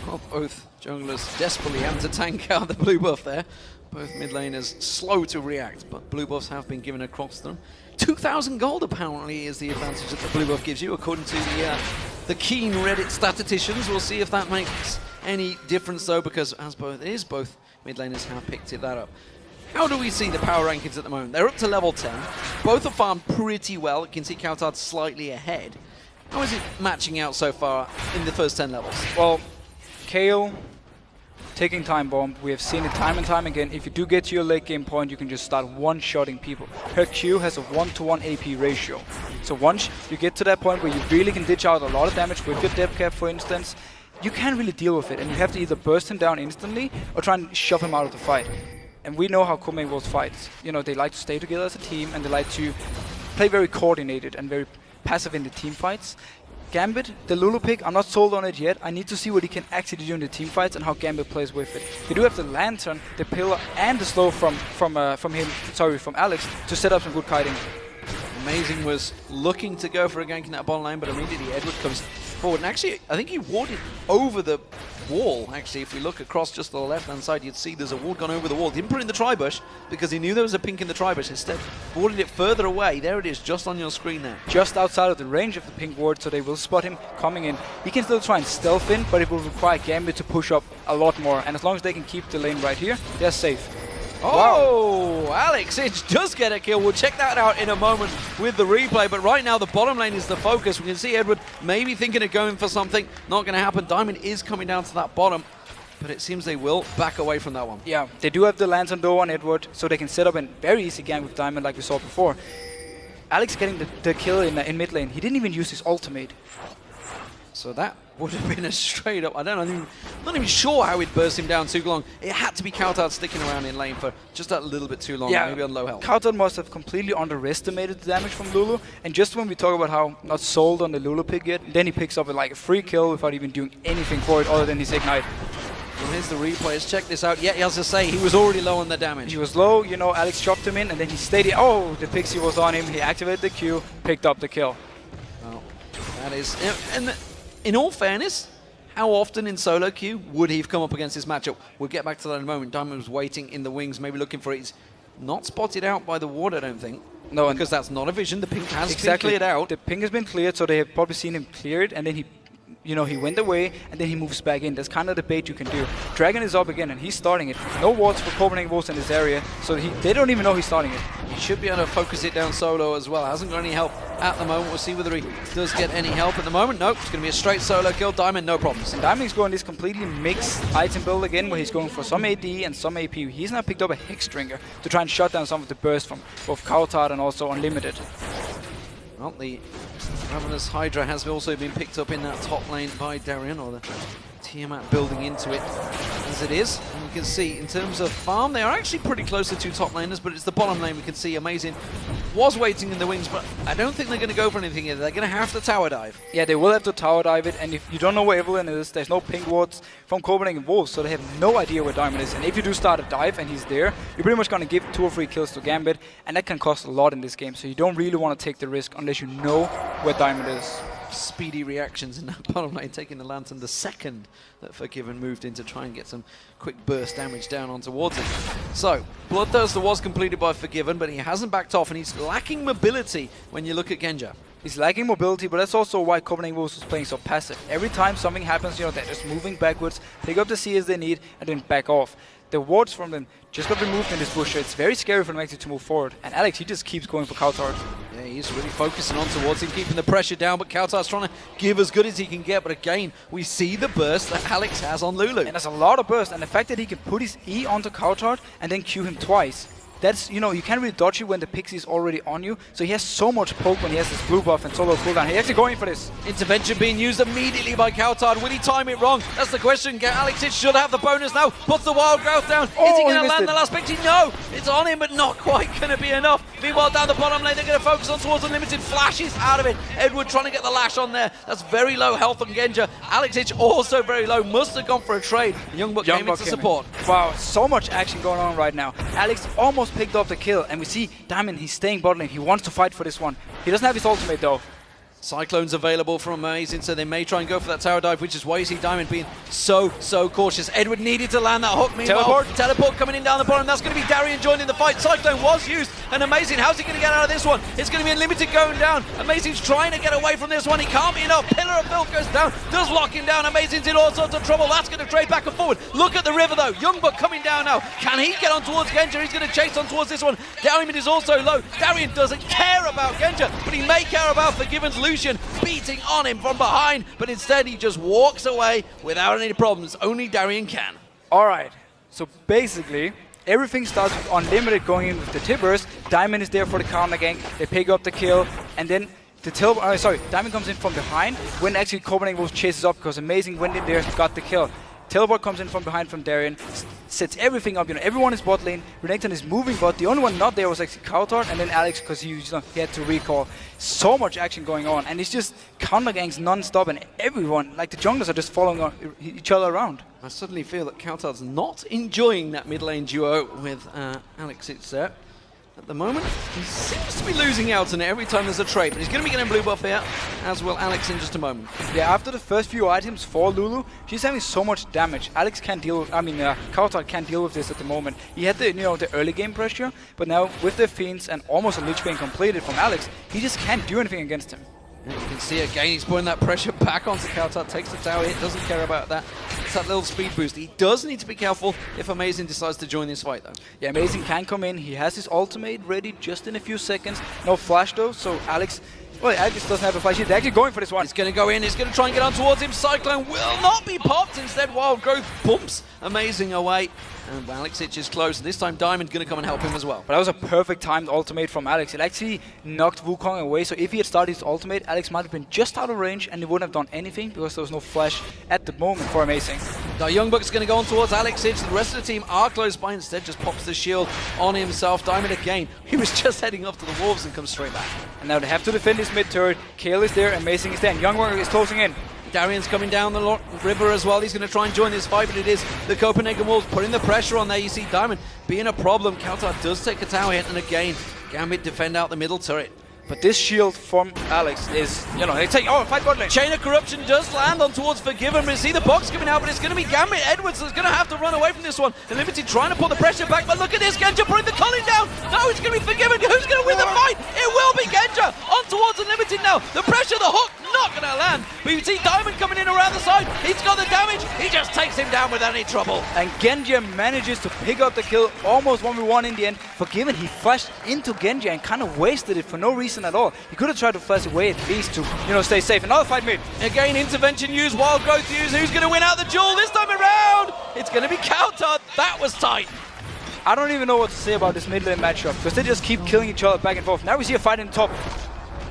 Well, both junglers desperately having to tank out the blue buff there. Both mid laners slow to react, but blue buffs have been given across them. 2,000 gold apparently is the advantage that the blue buff gives you, according to the keen Reddit statisticians. We'll see if that makes any difference though, because as both mid laners have picked that up. How do we see the power rankings at the moment? They're up to level 10. Both are farmed pretty well. You can see cowTard slightly ahead. How is it matching out so far in the first 10 levels? Well, Kayle taking time bomb. We have seen it time and time again. If you do get to your late game point, you can just start one-shotting people. Her Q has a 1-to-1 AP ratio. So once you get to that point where you really can ditch out a lot of damage with your depth cap, for instance, you can't really deal with it. And you have to either burst him down instantly or try and shove him out of the fight. And we know how Copenhagen Wolves fights. You know, they like to stay together as a team and they like to play very coordinated and very passive in the team fights. Gambit, the Lulu pick, I'm not sold on it yet. I need to see what he can actually do in the team fights and how Gambit plays with it. They do have the Lantern, the Pillar, and the slow from Alex to set up some good kiting. Amazing was looking to go for a gank in that bottom lane, but immediately Edward comes forward. And actually, I think he warded over the wall. Actually, if we look across just to the left-hand side, you'd see there's a ward gone over the wall. Didn't put it in the tri-bush because he knew there was a pink in the tri-bush. Instead, warded it further away. There it is, just on your screen there. Just outside of the range of the pink ward, so they will spot him coming in. He can still try and stealth in, but it will require Gambit to push up a lot more. And as long as they can keep the lane right here, they're safe. Oh, wow. Alex Inch does get a kill. We'll check that out in a moment with the replay. But right now, the bottom lane is the focus. We can see Edward maybe thinking of going for something. Not going to happen. Diamond is coming down to that bottom. But it seems they will back away from that one. Yeah, they do have the Lantern door on Edward, so they can set up a very easy gang with Diamond like we saw before. Alex getting the kill in mid lane. He didn't even use his ultimate. So that would have been a straight up, not even sure how he'd burst him down too long. It had to be cowTard sticking around in lane for just a little bit too long, maybe on low health. cowTard must have completely underestimated the damage from Lulu, and just when we talk about how not sold on the Lulu pick yet, then he picks up like a free kill without even doing anything for it other than his ignite. And here's the replay. Let's check this out. Yeah, he has to say, he was already low on the damage. He was low, you know, Alex chopped him in, and then he stayed here. Oh, the Pixie was on him. He activated the Q, picked up the kill. Well, that is... And in all fairness, how often in solo queue would he have come up against this matchup? We'll get back to that in a moment. Diamond was waiting in the wings, maybe looking for it. He's not spotted out by the ward, I don't think. No, because that's not a vision. The pink has been cleared out. The pink has been cleared, so they have probably seen him cleared, and then he, you know, he went away, and then he moves back in. That's kind of the bait you can do. Dragon is up again, and he's starting it. No wards for Copenhagen Wolves in this area, so they don't even know he's starting it. He should be able to focus it down solo as well. Hasn't got any help at the moment. We'll see whether he does get any help at the moment. Nope, it's going to be a straight solo kill. Diamond, no problems. And Diamond's going this completely mixed item build again, where he's going for some AD and some AP. He's now picked up a Hexdrinker to try and shut down some of the burst from both cowTard and also Unlimited. Well, the Ravenous Hydra has also been picked up in that top lane by Darien, or the Tiamat building into it as it is. And you can see, in terms of farm, they are actually pretty close to two top laners, but it's the bottom lane we can see amazing was waiting in the wings, but I don't think they're going to go for anything here. They're going to have to tower dive. Yeah, they will have to tower dive it, and if you don't know where Evelynn is, there's no ping wards from Copenhagen Wolves, so they have no idea where Diamond is. And if you do start a dive and he's there, you're pretty much going to give 2 or 3 kills to Gambit, and that can cost a lot in this game, so you don't really want to take the risk unless you know where Diamond is. Speedy reactions in that bottom lane, taking the Lantern the second that Forgiven moved in to try and get some quick burst damage down on towards it. So, Bloodthirster was completed by Forgiven, but he hasn't backed off, and he's lacking mobility when you look at Genja. He's lacking mobility, but that's also why Copenhagen Wolves was playing so passive. Every time something happens, you know, they're just moving backwards, pick up the CS they need, and then back off. The wards from them just got removed in this bush, so it's very scary for them actually to move forward. And Alex, he just keeps going for cowTard. Yeah, he's really focusing on towards him, keeping the pressure down, but cowTard's trying to give as good as he can get. But again, we see the burst that Alex has on Lulu. And there's a lot of burst, and the fact that he can put his E onto cowTard and then Q him twice. That's, you know, you can't really dodge it when the Pixie is already on you. So he has so much poke when he has this blue buff and solo cooldown. He's actually going for this. Intervention being used immediately by cowTard. Will he time it wrong? That's the question. Alex should have the bonus now. Puts the wild growth down. Oh, is he going to land it. the last Pixie? No! It's on him, but not quite going to be enough. Meanwhile, down the bottom lane, they're going to focus on towards Unlimited. Flashes out of it. Edward trying to get the lash on there. That's very low health on Genja. Alex also very low. Must have gone for a trade. YoungBuck came in to support. Wow, so much action going on right now. Alex almost picked up the kill. And we see Diamond, he's staying bot lane. He wants to fight for this one. He doesn't have his ultimate though. Cyclone's available from Amazing, so they may try and go for that tower dive, which is why you see Diamond being so cautious. Edward needed to land that hook. Meanwhile, teleport coming in down the bottom. That's going to be Darien joining the fight. Cyclone was used, and Amazing, how's he going to get out of this one? It's going to be Unlimited going down. Amazing's trying to get away from this one. He can't be enough. Pillar of Filth goes down. Does lock him down. Amazing's in all sorts of trouble. That's going to trade back and forward. Look at the river, though. YoungBuck coming down now. Can he get on towards Genja? He's going to chase on towards this one. Diamond is also low. Darien doesn't care about Genja, but he may care about Forgiven's Lucian beating on him from behind, but instead he just walks away without any problems. Only Darien can. Alright, so basically everything starts with Unlimited going in with the Tibbers. Diamond is there for the counter gank. They pick up the kill, and then the Diamond comes in from behind when actually Copenhagen Wolves chases up because Amazing went in there, got the kill. Teleport comes in from behind from Darien, sets everything up. You know, everyone is bot lane. Renekton is moving bot. The only one not there was actually cowTard, and then Alex because he had to recall. So much action going on, and it's just counter ganks non-stop, and everyone, like the junglers, are just following each other around. I suddenly feel that cowTard's not enjoying that mid lane duo with Alex. It's there. At the moment, he seems to be losing out on it every time there's a trade, but he's going to be getting blue buff here, as will Alex in just a moment. Yeah, after the first few items for Lulu, she's having so much damage. Alex can't deal with, cowTard can't deal with this at the moment. He had the, the early game pressure, but now with the Fiends and almost a Lich being completed from Alex, he just can't do anything against him. And you can see again, he's putting that pressure back onto cowTard, takes the tower hit, doesn't care about that. It's that little speed boost. He does need to be careful if Amazing decides to join this fight though. Yeah, Amazing can come in. He has his ultimate ready just in a few seconds. No flash though, so Alex doesn't have a flash. He's actually going for this one. He's going to go in, he's going to try and get on towards him. Cyclone will not be popped. Instead, Wild Growth bumps Amazing away. And Alex is close. This time, Diamond going to come and help him as well. But that was a perfect timed ultimate from Alex. It actually knocked Wukong away. So if he had started his ultimate, Alex might have been just out of range and he wouldn't have done anything because there was no flash at the moment for Amazing. Now, YoungBuck's going to go on towards Alex. The rest of the team are close by. Instead, just pops the shield on himself. Diamond again. He was just heading up to the Wolves and comes straight back. And now they have to defend this mid turret. Kayle is there. Amazing is there. And YoungBuck is closing in. Darien's coming down the river as well. He's going to try and join this fight, but it is the Copenhagen Wolves putting the pressure on there. You see Diamond being a problem. cowTard does take a tower hit, and again, Gambit defend out the middle turret. But this shield from Alex is, they take, fight bot lane. Chain of Corruption does land on towards Forgiven. We see the box coming out, but it's going to be Gambit. Edwards is going to have to run away from this one. Unlimited trying to pull the pressure back, but look at this. Genja putting the Colin down. No, it's going to be Forgiven. Who's going to win the fight? It will be Genja. On towards Unlimited now. The pressure, the hook, not going to land. But you see Diamond coming in around the side. He's got the damage. He just takes him down without any trouble. And Genja manages to pick up the kill, almost 1v1 in the end. Forgiven, he flashed into Genja and kind of wasted it for no reason at all. He could have tried to flash away at least to, stay safe. Another fight mid. Again, intervention used, wild growth used. Who's going to win out the duel this time around? It's going to be cowTard. That was tight. I don't even know what to say about this mid lane matchup because they just keep killing each other back and forth. Now we see a fight in the top.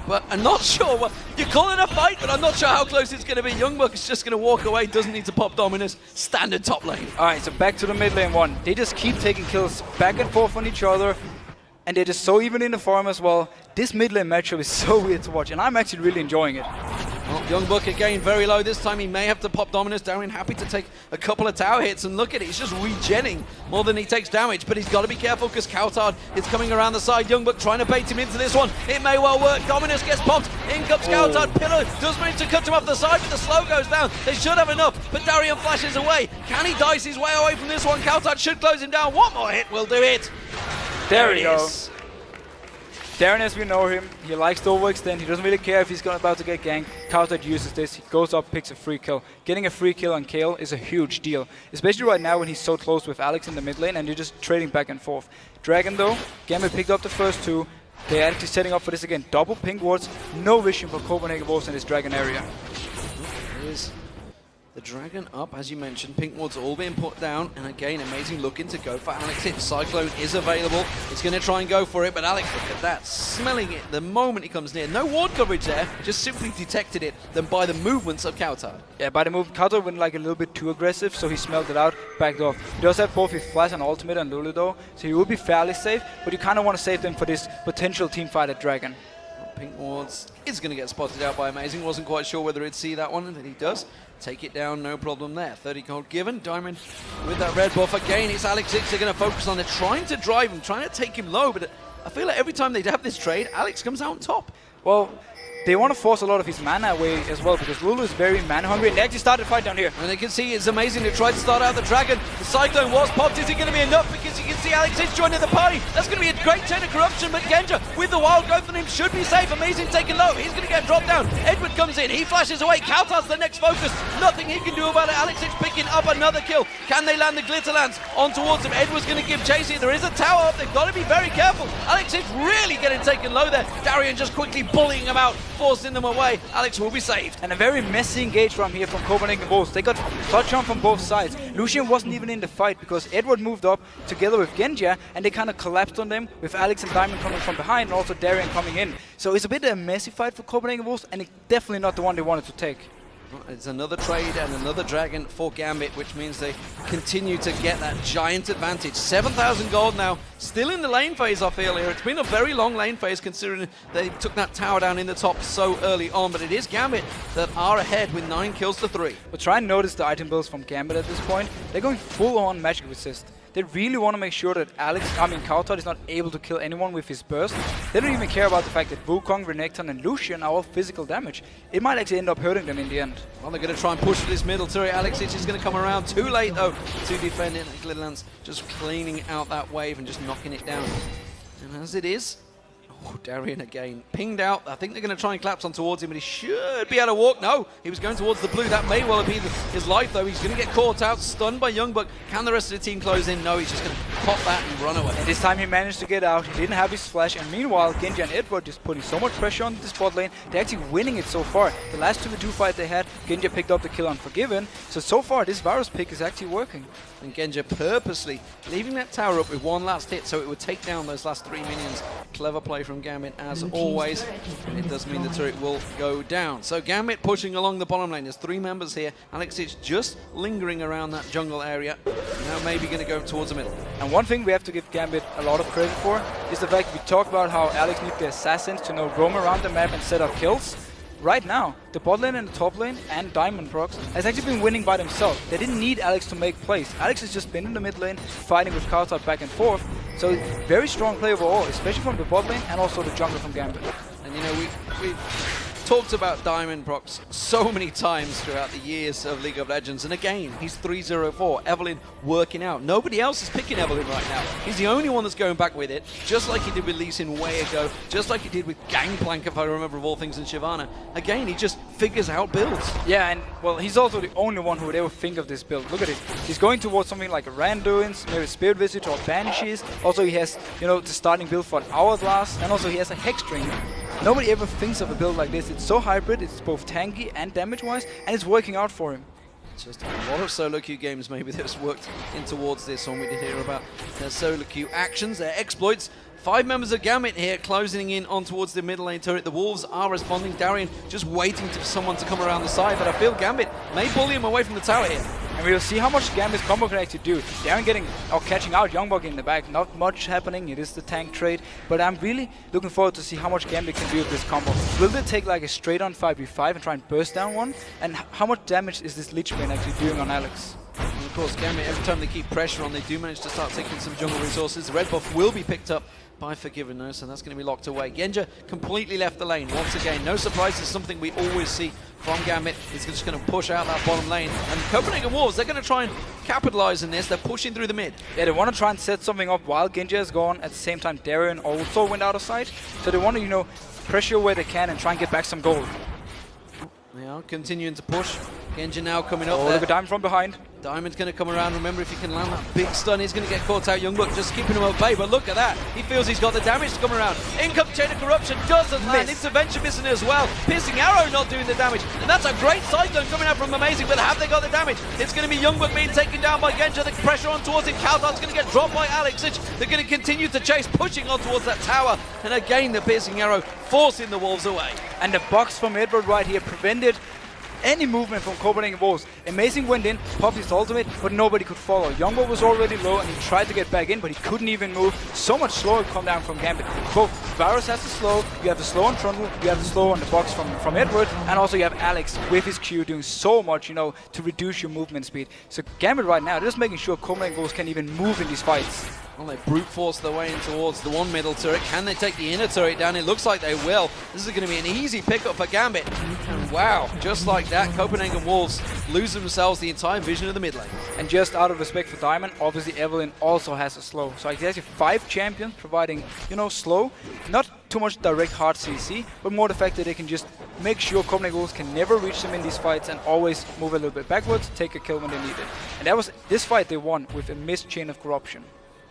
But I'm not sure what you're calling a fight, but I'm not sure how close it's going to be. YoungBuck is just going to walk away, doesn't need to pop Dominus. Standard top lane. Alright, so back to the mid lane one. They just keep taking kills back and forth on each other. and they're just so even in the farm as well. This mid lane matchup is so weird to watch, and I'm actually really enjoying it. Well, YoungBuck again very low. This time he may have to pop Dominus. Darien happy to take a couple of tower hits, and look at it, he's just regenning more than he takes damage, but he's got to be careful because cowTard is coming around the side. YoungBuck trying to bait him into this one. It may well work. Dominus gets popped. In comes cowTard. Pillow does manage to cut him off the side, but the slow goes down. They should have enough, but Darien flashes away. Can he dice his way away from this one? cowTard should close him down. One more hit will do it. There we go. Darien, as we know him, he likes to overextend. He doesn't really care if he's about to get ganked. cowTard uses this. He goes up, picks a free kill. Getting a free kill on Kayle is a huge deal, especially right now when he's so close with Alex in the mid lane and you're just trading back and forth. Dragon though, Gambit picked up the first two. They're actually setting up for this again. Double pink wards, no vision for Copenhagen Wolves in this Dragon area. Here's the Dragon up, as you mentioned. Pink wards all being put down, and again, amazing looking to go for Alex. If Cyclone is available, it's going to try and go for it, but Alex, look at that, smelling it the moment he comes near. No ward coverage there, just simply detected it then by the movements of cowTard. Yeah, by the move, cowTard went like a little bit too aggressive, so he smelled it out, backed off. He does have both his flash and ultimate on Lulu though, so he will be fairly safe, but you kind of want to save them for this potential team fight at Dragon. Pink wards is going to get spotted out by Amazing. Wasn't quite sure whether he'd see that one, and he does. Take it down, no problem there. 30 gold given. Diamond with that red buff again. It's Alex X. They're going to focus on it, trying to drive him, trying to take him low, but I feel like every time they have this trade, Alex comes out on top. Well, they want to force a lot of his mana away as well because Lulu is very mana hungry, and they actually started the fight down here. And they can see it's Amazing to try to start out the Dragon. The Cyclone was popped. Is it going to be enough? Because you can see Alex is joining the party. That's going to be a great chain of corruption, but Genja with the wild growth on him should be safe. Amazing taken low. He's going to get dropped down. Edward comes in. He flashes away. cowTard's the next focus. Nothing he can do about it. Alex is picking up another kill. Can they land the Glitterlands on towards him? Edward's going to give chase here. There is a tower up. They've got to be very careful. Alex is really getting taken low there. Darien just quickly bullying them out, forcing them away. Alex will be saved. And a very messy engage from here from Copenhagen Wolves. They got touch on from both sides. Lucian wasn't even in the fight because Edward moved up together with Genja and they kind of collapsed on them with Alex and Diamond coming from behind and also Darien coming in. So it's a bit of a messy fight for Copenhagen Wolves, and it's definitely not the one they wanted to take. It's another trade and another Dragon for Gambit, which means they continue to get that giant advantage. 7,000 gold now, still in the lane phase, I feel here. It's been a very long lane phase considering they took that tower down in the top so early on, but it is Gambit that are ahead with 9 kills to 3. But try and notice the item builds from Gambit at this point. They're going full on magic resist. They really want to make sure that cowTard is not able to kill anyone with his burst. They don't even care about the fact that Wukong, Renekton and Lucian are all physical damage. It might actually end up hurting them in the end. Well, they're going to try and push for this middle turret. Alex is going to come around too late though to defend it. Glitterlands just cleaning out that wave and just knocking it down. And as it is, Darien again pinged out. I think they're going to try and collapse on towards him, but he should be able to walk. No, he was going towards the blue. That may well have been his life though. He's going to get caught out, stunned by YoungBuck. Can the rest of the team close in? No, he's just going to pop that and run away. And this time he managed to get out. He didn't have his flash, and meanwhile Genja and Edward just putting so much pressure on the spot lane. They're actually winning it so far. The last 2v2 fight they had, Genja picked up the kill on Forgiven. So far this Varusl pick is actually working. And Genja purposely leaving that tower up with one last hit so it would take down those last 3 minions. Clever play from Gambit as always. It does mean the turret will go down. So Gambit pushing along the bottom lane. There's 3 members here. Alex is just lingering around that jungle area. Now maybe going to go towards the middle. And one thing we have to give Gambit a lot of credit for is the fact we talked about how Alex needs the assassins to roam around the map and set up kills. Right now, the bot lane and the top lane and Diamond Procs has actually been winning by themselves. They didn't need Alex to make plays. Alex has just been in the mid lane fighting with cowTard back and forth. So very strong play overall, especially from the bot lane and also the jungle from Gambit. And you know, we've talked about Diamond Procs so many times throughout the years of League of Legends, and again, he's 3-0-4. Evelynn working out. Nobody else is picking Evelynn right now. He's the only one that's going back with it, just like he did with Lucian way ago, just like he did with Gangplank, if I remember of all things, in Shyvana. Again, he just figures out builds. Yeah, and well, he's also the only one who would ever think of this build. Look at it. He's going towards something like a Randuin's, maybe Spirit Visage or Banshees. Also, he has, the starting build for an Hourglass, and also he has a Hexstring. Nobody ever thinks of a build like this. It's so hybrid, it's both tanky and damage-wise, and it's working out for him. Just a lot of solo queue games maybe that's worked in towards this one. We did hear about their solo queue actions, their exploits. 5 members of Gambit here closing in on towards the middle lane turret. The Wolves are responding. Darien just waiting for someone to come around the side, but I feel Gambit may bully him away from the tower here. And we'll see how much Gambit's combo can actually do. Darien getting or catching out YoungBuck in the back. Not much happening. It is the tank trade. But I'm really looking forward to see how much Gambit can do with this combo. Will they take like a straight on 5v5 and try and burst down one? And how much damage is this Lich Bane actually doing on Alex? And of course, Gambit, every time they keep pressure on, they do manage to start taking some jungle resources. The red buff will be picked up by Forgiven though, so that's going to be locked away. Genja completely left the lane once again. No surprise, it's something we always see from Gambit. He's just going to push out that bottom lane. And Copenhagen Wolves, they're going to try and capitalize on this. They're pushing through the mid. Yeah, they want to try and set something up while Genja is gone. At the same time, Darien also went out of sight. So they want to, you know, pressure where they can and try and get back some gold. They are continuing to push. Genja now coming up there. Look at Diamond from behind. Diamond's going to come around. Remember, if he can land that big stun, he's going to get caught out. YoungBuck just keeping him at bay, but look at that. He feels he's got the damage to come around. In comes Chain of Corruption, doesn't land. Intervention missing as well. Piercing Arrow not doing the damage. And that's a great cyclone coming out from Amazing, but have they got the damage? It's going to be YoungBuck being taken down by Genja. The pressure on towards him. cowTard's going to get dropped by Alex. They're going to continue to chase, pushing on towards that tower. And again, the Piercing Arrow forcing the Wolves away. And the box from Edward right here prevented any movement from Copenhagen Wolves. Amazing went in, popped his ultimate, but nobody could follow. YoungBuck was already low and he tried to get back in, but he couldn't even move. So much slower come down from Gambit. Both Varusl has the slow, you have the slow on Trundle, you have the slow on the box from Edward, and also you have Alex with his Q doing so much, you know, to reduce your movement speed. So Gambit right now, just making sure Copenhagen Wolves can even move in these fights. Well, they brute force their way in towards the one middle turret. Can they take the inner turret down? It looks like they will. This is going to be an easy pickup for Gambit. And wow, just like that, Copenhagen Wolves lose themselves the entire vision of the mid lane. And just out of respect for Diamond, obviously Evelynn also has a slow. So actually 5 champions providing, you know, slow. Not too much direct hard CC, but more the fact that they can just make sure Copenhagen Wolves can never reach them in these fights and always move a little bit backwards, take a kill when they need it. And that was this fight they won with a missed Chain of Corruption.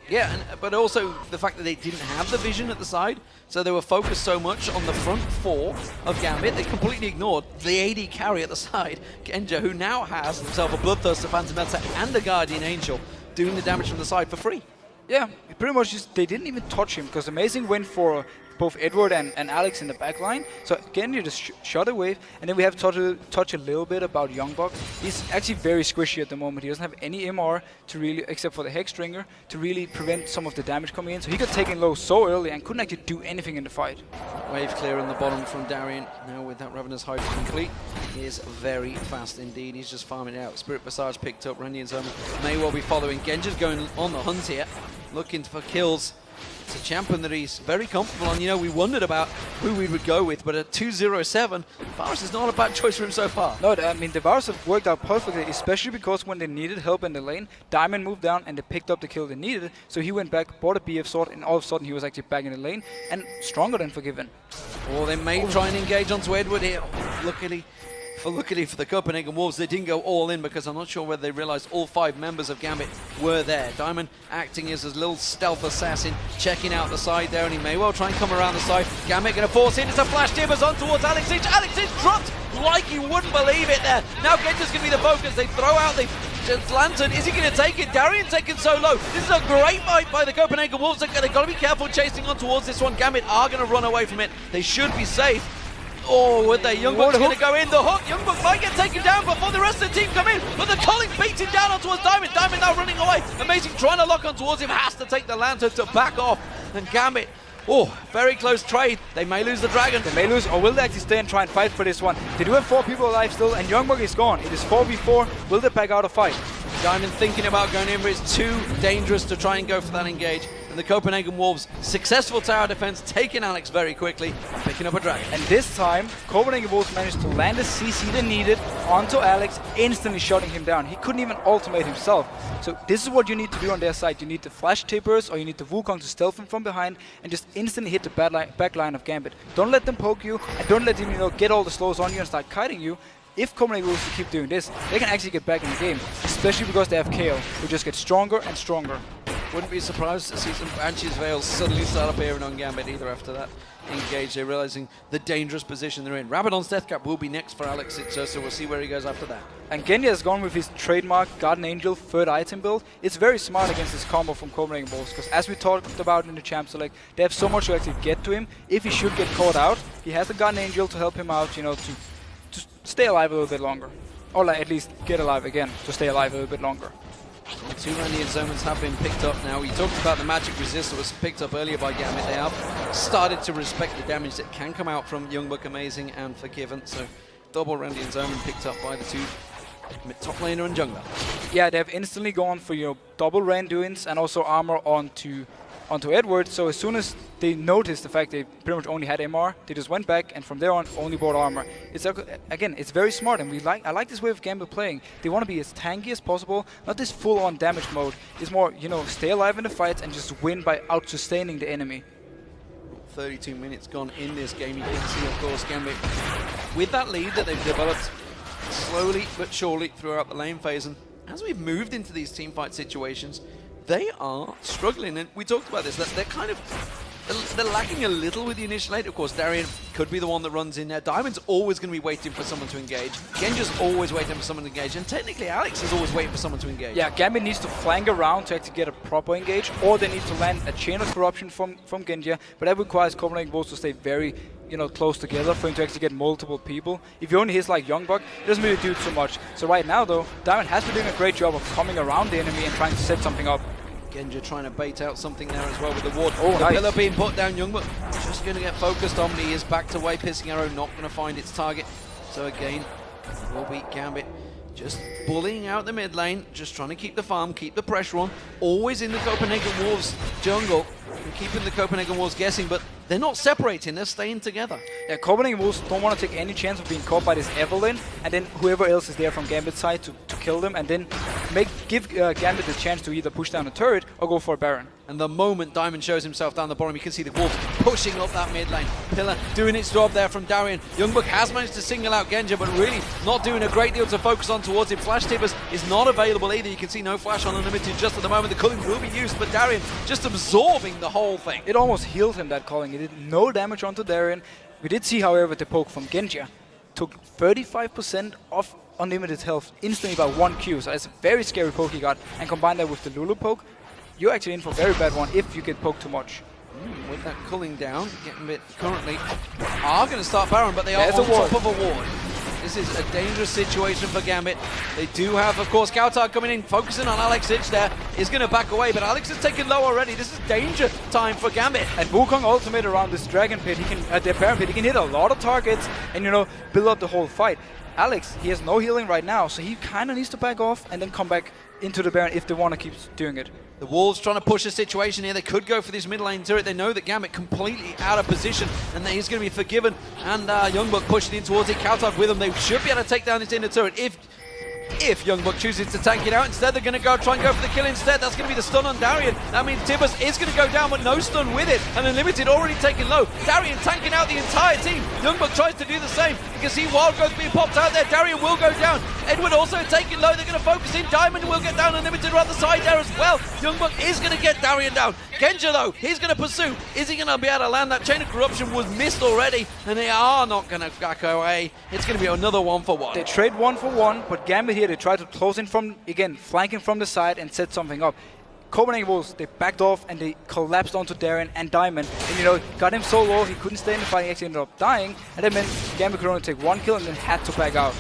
Yeah, but also the fact that they didn't have the vision at the side, so they were focused so much on the front 4 of Gambit, they completely ignored the AD carry at the side, Genja, who now has himself a Bloodthirster, Phantom Melter, and a Guardian Angel, doing the damage from the side for free. Yeah, pretty much just, they didn't even touch him, because Amazing went for both Edward and Alex in the back line. So again, you just shot a wave, and then we have to touch a little bit about YoungBuck. He's actually very squishy at the moment. He doesn't have any MR to really, except for the Hex Stringer, to really prevent some of the damage coming in. So he got taken low so early and couldn't actually do anything in the fight. Wave clear on the bottom from Darien. Now with that Ravenous Hydra complete, he is very fast indeed. He's just farming it out. Spirit Visage picked up. Randian's home may well be following. Genja's going on the hunt here, looking for kills. It's a champion that he's very comfortable on. You know, we wondered about who we would go with, but at 207, Varusl is not a bad choice for him so far. No, I mean, the Varusl worked out perfectly, especially because when they needed help in the lane, Diamond moved down and they picked up the kill they needed. So he went back, bought a BF sword, and all of a sudden he was actually back in the lane and stronger than Forgiven. Or they may try and engage onto Edward here. Luckily for the Copenhagen Wolves, they didn't go all in because I'm not sure whether they realized all 5 members of Gambit were there. Diamond acting as a little stealth assassin, checking out the side there, and he may well try and come around the side. Gambit going to force in. It's a flash timbers on towards Alex. Alex is dropped like you wouldn't believe it there. Now Genja's going to be the focus. They throw out the lantern. Is he going to take it? Darien taken so low. This is a great fight by the Copenhagen Wolves. They've got to be careful chasing on towards this one. Gambit are going to run away from it. They should be safe. Oh, with their YoungBuck's going to go in. The hook. YoungBuck might get taken down before the rest of the team come in. But the Culling beats him down on towards Diamond. Diamond now running away. Amazing trying to lock on towards him. Has to take the lantern to back off. And Gambit, oh, very close trade. They may lose the dragon. They may lose, or will they actually stay and try and fight for this one? They do have 4 people alive still, and YoungBuck is gone. It is 4v4. Will they back out a fight? Diamond thinking about going in, but it's too dangerous to try and go for that engage. And the Copenhagen Wolves, successful tower defense, taking Alex very quickly, picking up a dragon. And this time, Copenhagen Wolves managed to land a CC they needed onto Alex, instantly shutting him down. He couldn't even ultimate himself. So this is what you need to do on their side. You need the flash tippers, or you need the Wukong to stealth him from behind and just instantly hit the back line of Gambit. Don't let them poke you, and don't let them, you know, get all the slows on you and start kiting you. If Copenhagen Wolves keep doing this, they can actually get back in the game, especially because they have Kayle, who just gets stronger and stronger. Wouldn't be surprised to see some Banshee's Veils suddenly start appearing on Gambit either after that engage. They're realizing the dangerous position they're in. Rabadon's Death Cap will be next for Alex, so we'll see where he goes after that. And Genja has gone with his trademark Guardian Angel 3rd item build. It's very smart against this combo from Copenhagen Wolves, because as we talked about in the Champ Select, they have so much to actually get to him. If he should get caught out, he has the Guardian Angel to help him out, you know, to stay alive a little bit longer. Or like at least get alive again, to stay alive a little bit longer. Well, 2 Randian Zomans have been picked up now. We talked about the magic resist that was picked up earlier by Gambit. They have started to respect the damage that can come out from YoungBuck Amazing and Forgiven. So double Randian Zoman picked up by the 2 top laner and jungler. Yeah, they have instantly gone for double Randuins and also armor onto Edward. So as soon as they noticed the fact they pretty much only had MR, they just went back and from there on only bought armor. It's again, it's very smart, and I like this way of Gambit playing. They want to be as tanky as possible, not this full-on damage mode. It's more, stay alive in the fights and just win by out-sustaining the enemy. 32 minutes gone in this game. You can see, of course, Gambit with that lead that they've developed slowly but surely throughout the lane phase. And as we've moved into these team fight situations, they are struggling, and we talked about this. They're kind of they're lacking a little with the initial aid. Of course, Darien could be the one that runs in there. Diamond's always going to be waiting for someone to engage. Genja's always waiting for someone to engage, and technically Alex is always waiting for someone to engage. Yeah, Gambit needs to flank around to actually get a proper engage, or they need to land a chain of corruption from Genja. But that requires Copenhagen Wolves to stay very close together for him to actually get multiple people. If he only hits like YoungBuck, it doesn't really do too much. So right now though, Diamond has been doing a great job of coming around the enemy and trying to set something up. Genja trying to bait out something there as well with the ward. Oh, the nice. pillar being put down. YoungBuck just going to get focused on, but he is backed away. Pissing Arrow not going to find its target. So again, will be Gambit just bullying out the mid lane, just trying to keep the farm, keep the pressure on. Always in the Copenhagen Wolves jungle, and keeping the Copenhagen Wolves guessing, but they're not separating, they're staying together. Yeah, Copenhagen Wolves don't want to take any chance of being caught by this Evelynn, and then whoever else is there from Gambit's side to kill them, and then give Gambit the chance to either push down a turret or go for a Baron. And the moment Diamond shows himself down the bottom, you can see the Wolves pushing up that mid lane. Pillar doing its job there from Darien. YoungBuck has managed to single out Genja, but really not doing a great deal to focus on towards him. Flash Tippers is not available either. You can see no flash on Unlimited just at the moment. The culling will be used, but Darien just absorbing the whole thing. It almost healed him, that culling. It did no damage onto Darien. We did see, however, the poke from Genja took 35% off Unlimited health instantly by 1 Q. So that's a very scary poke he got. And combine that with the Lulu poke, you're actually in for a very bad one if you get poked too much. With that culling down, Gambit currently are going to start Baron, but they are There's on top of a ward. This is a dangerous situation for Gambit. They do have, of course, cowTard coming in, focusing on Alex Ich there. Is going to back away, but Alex is taken low already. This is danger time for Gambit. And Wukong ultimate around this Dragon Pit, he can, the Baron Pit, he can hit a lot of targets and, build up the whole fight. Alex, he has no healing right now, so he kind of needs to back off and then come back into the Baron if they want to keep doing it. The Wolves trying to push a situation here. They could go for this mid lane turret. They know that Gambit completely out of position and that he's going to be forgiven. And YoungBuck pushing in towards it. cowTard with them. They should be able to take down this inner turret if YoungBuck chooses to tank it out. Instead, they're going to try and go for the kill instead. That's going to be the stun on Darien. That means Tibbers is going to go down, but no stun with it. And Unlimited already taken low. Darien tanking out the entire team. YoungBuck tries to do the same. You can see Wild Growth being popped out there. Darien will go down. Edward also taking low. They're going to focus in. Diamond will get down. Unlimited are on the side there as well. YoungBuck is going to get Darien down. Genja, though, he's going to pursue. Is he going to be able to land? That chain of corruption was missed already, and they are not going to back away. It's going to be another 1-for-1. They trade 1-for-1, but Gambit here, they try to close in from, again, flanking from the side and set something up. Copenhagen Wolves, they backed off and they collapsed onto Darien and Diamond. And, got him so low, he couldn't stay in the fight, he actually ended up dying. And that meant Gambit could only take 1 kill and then had to back out.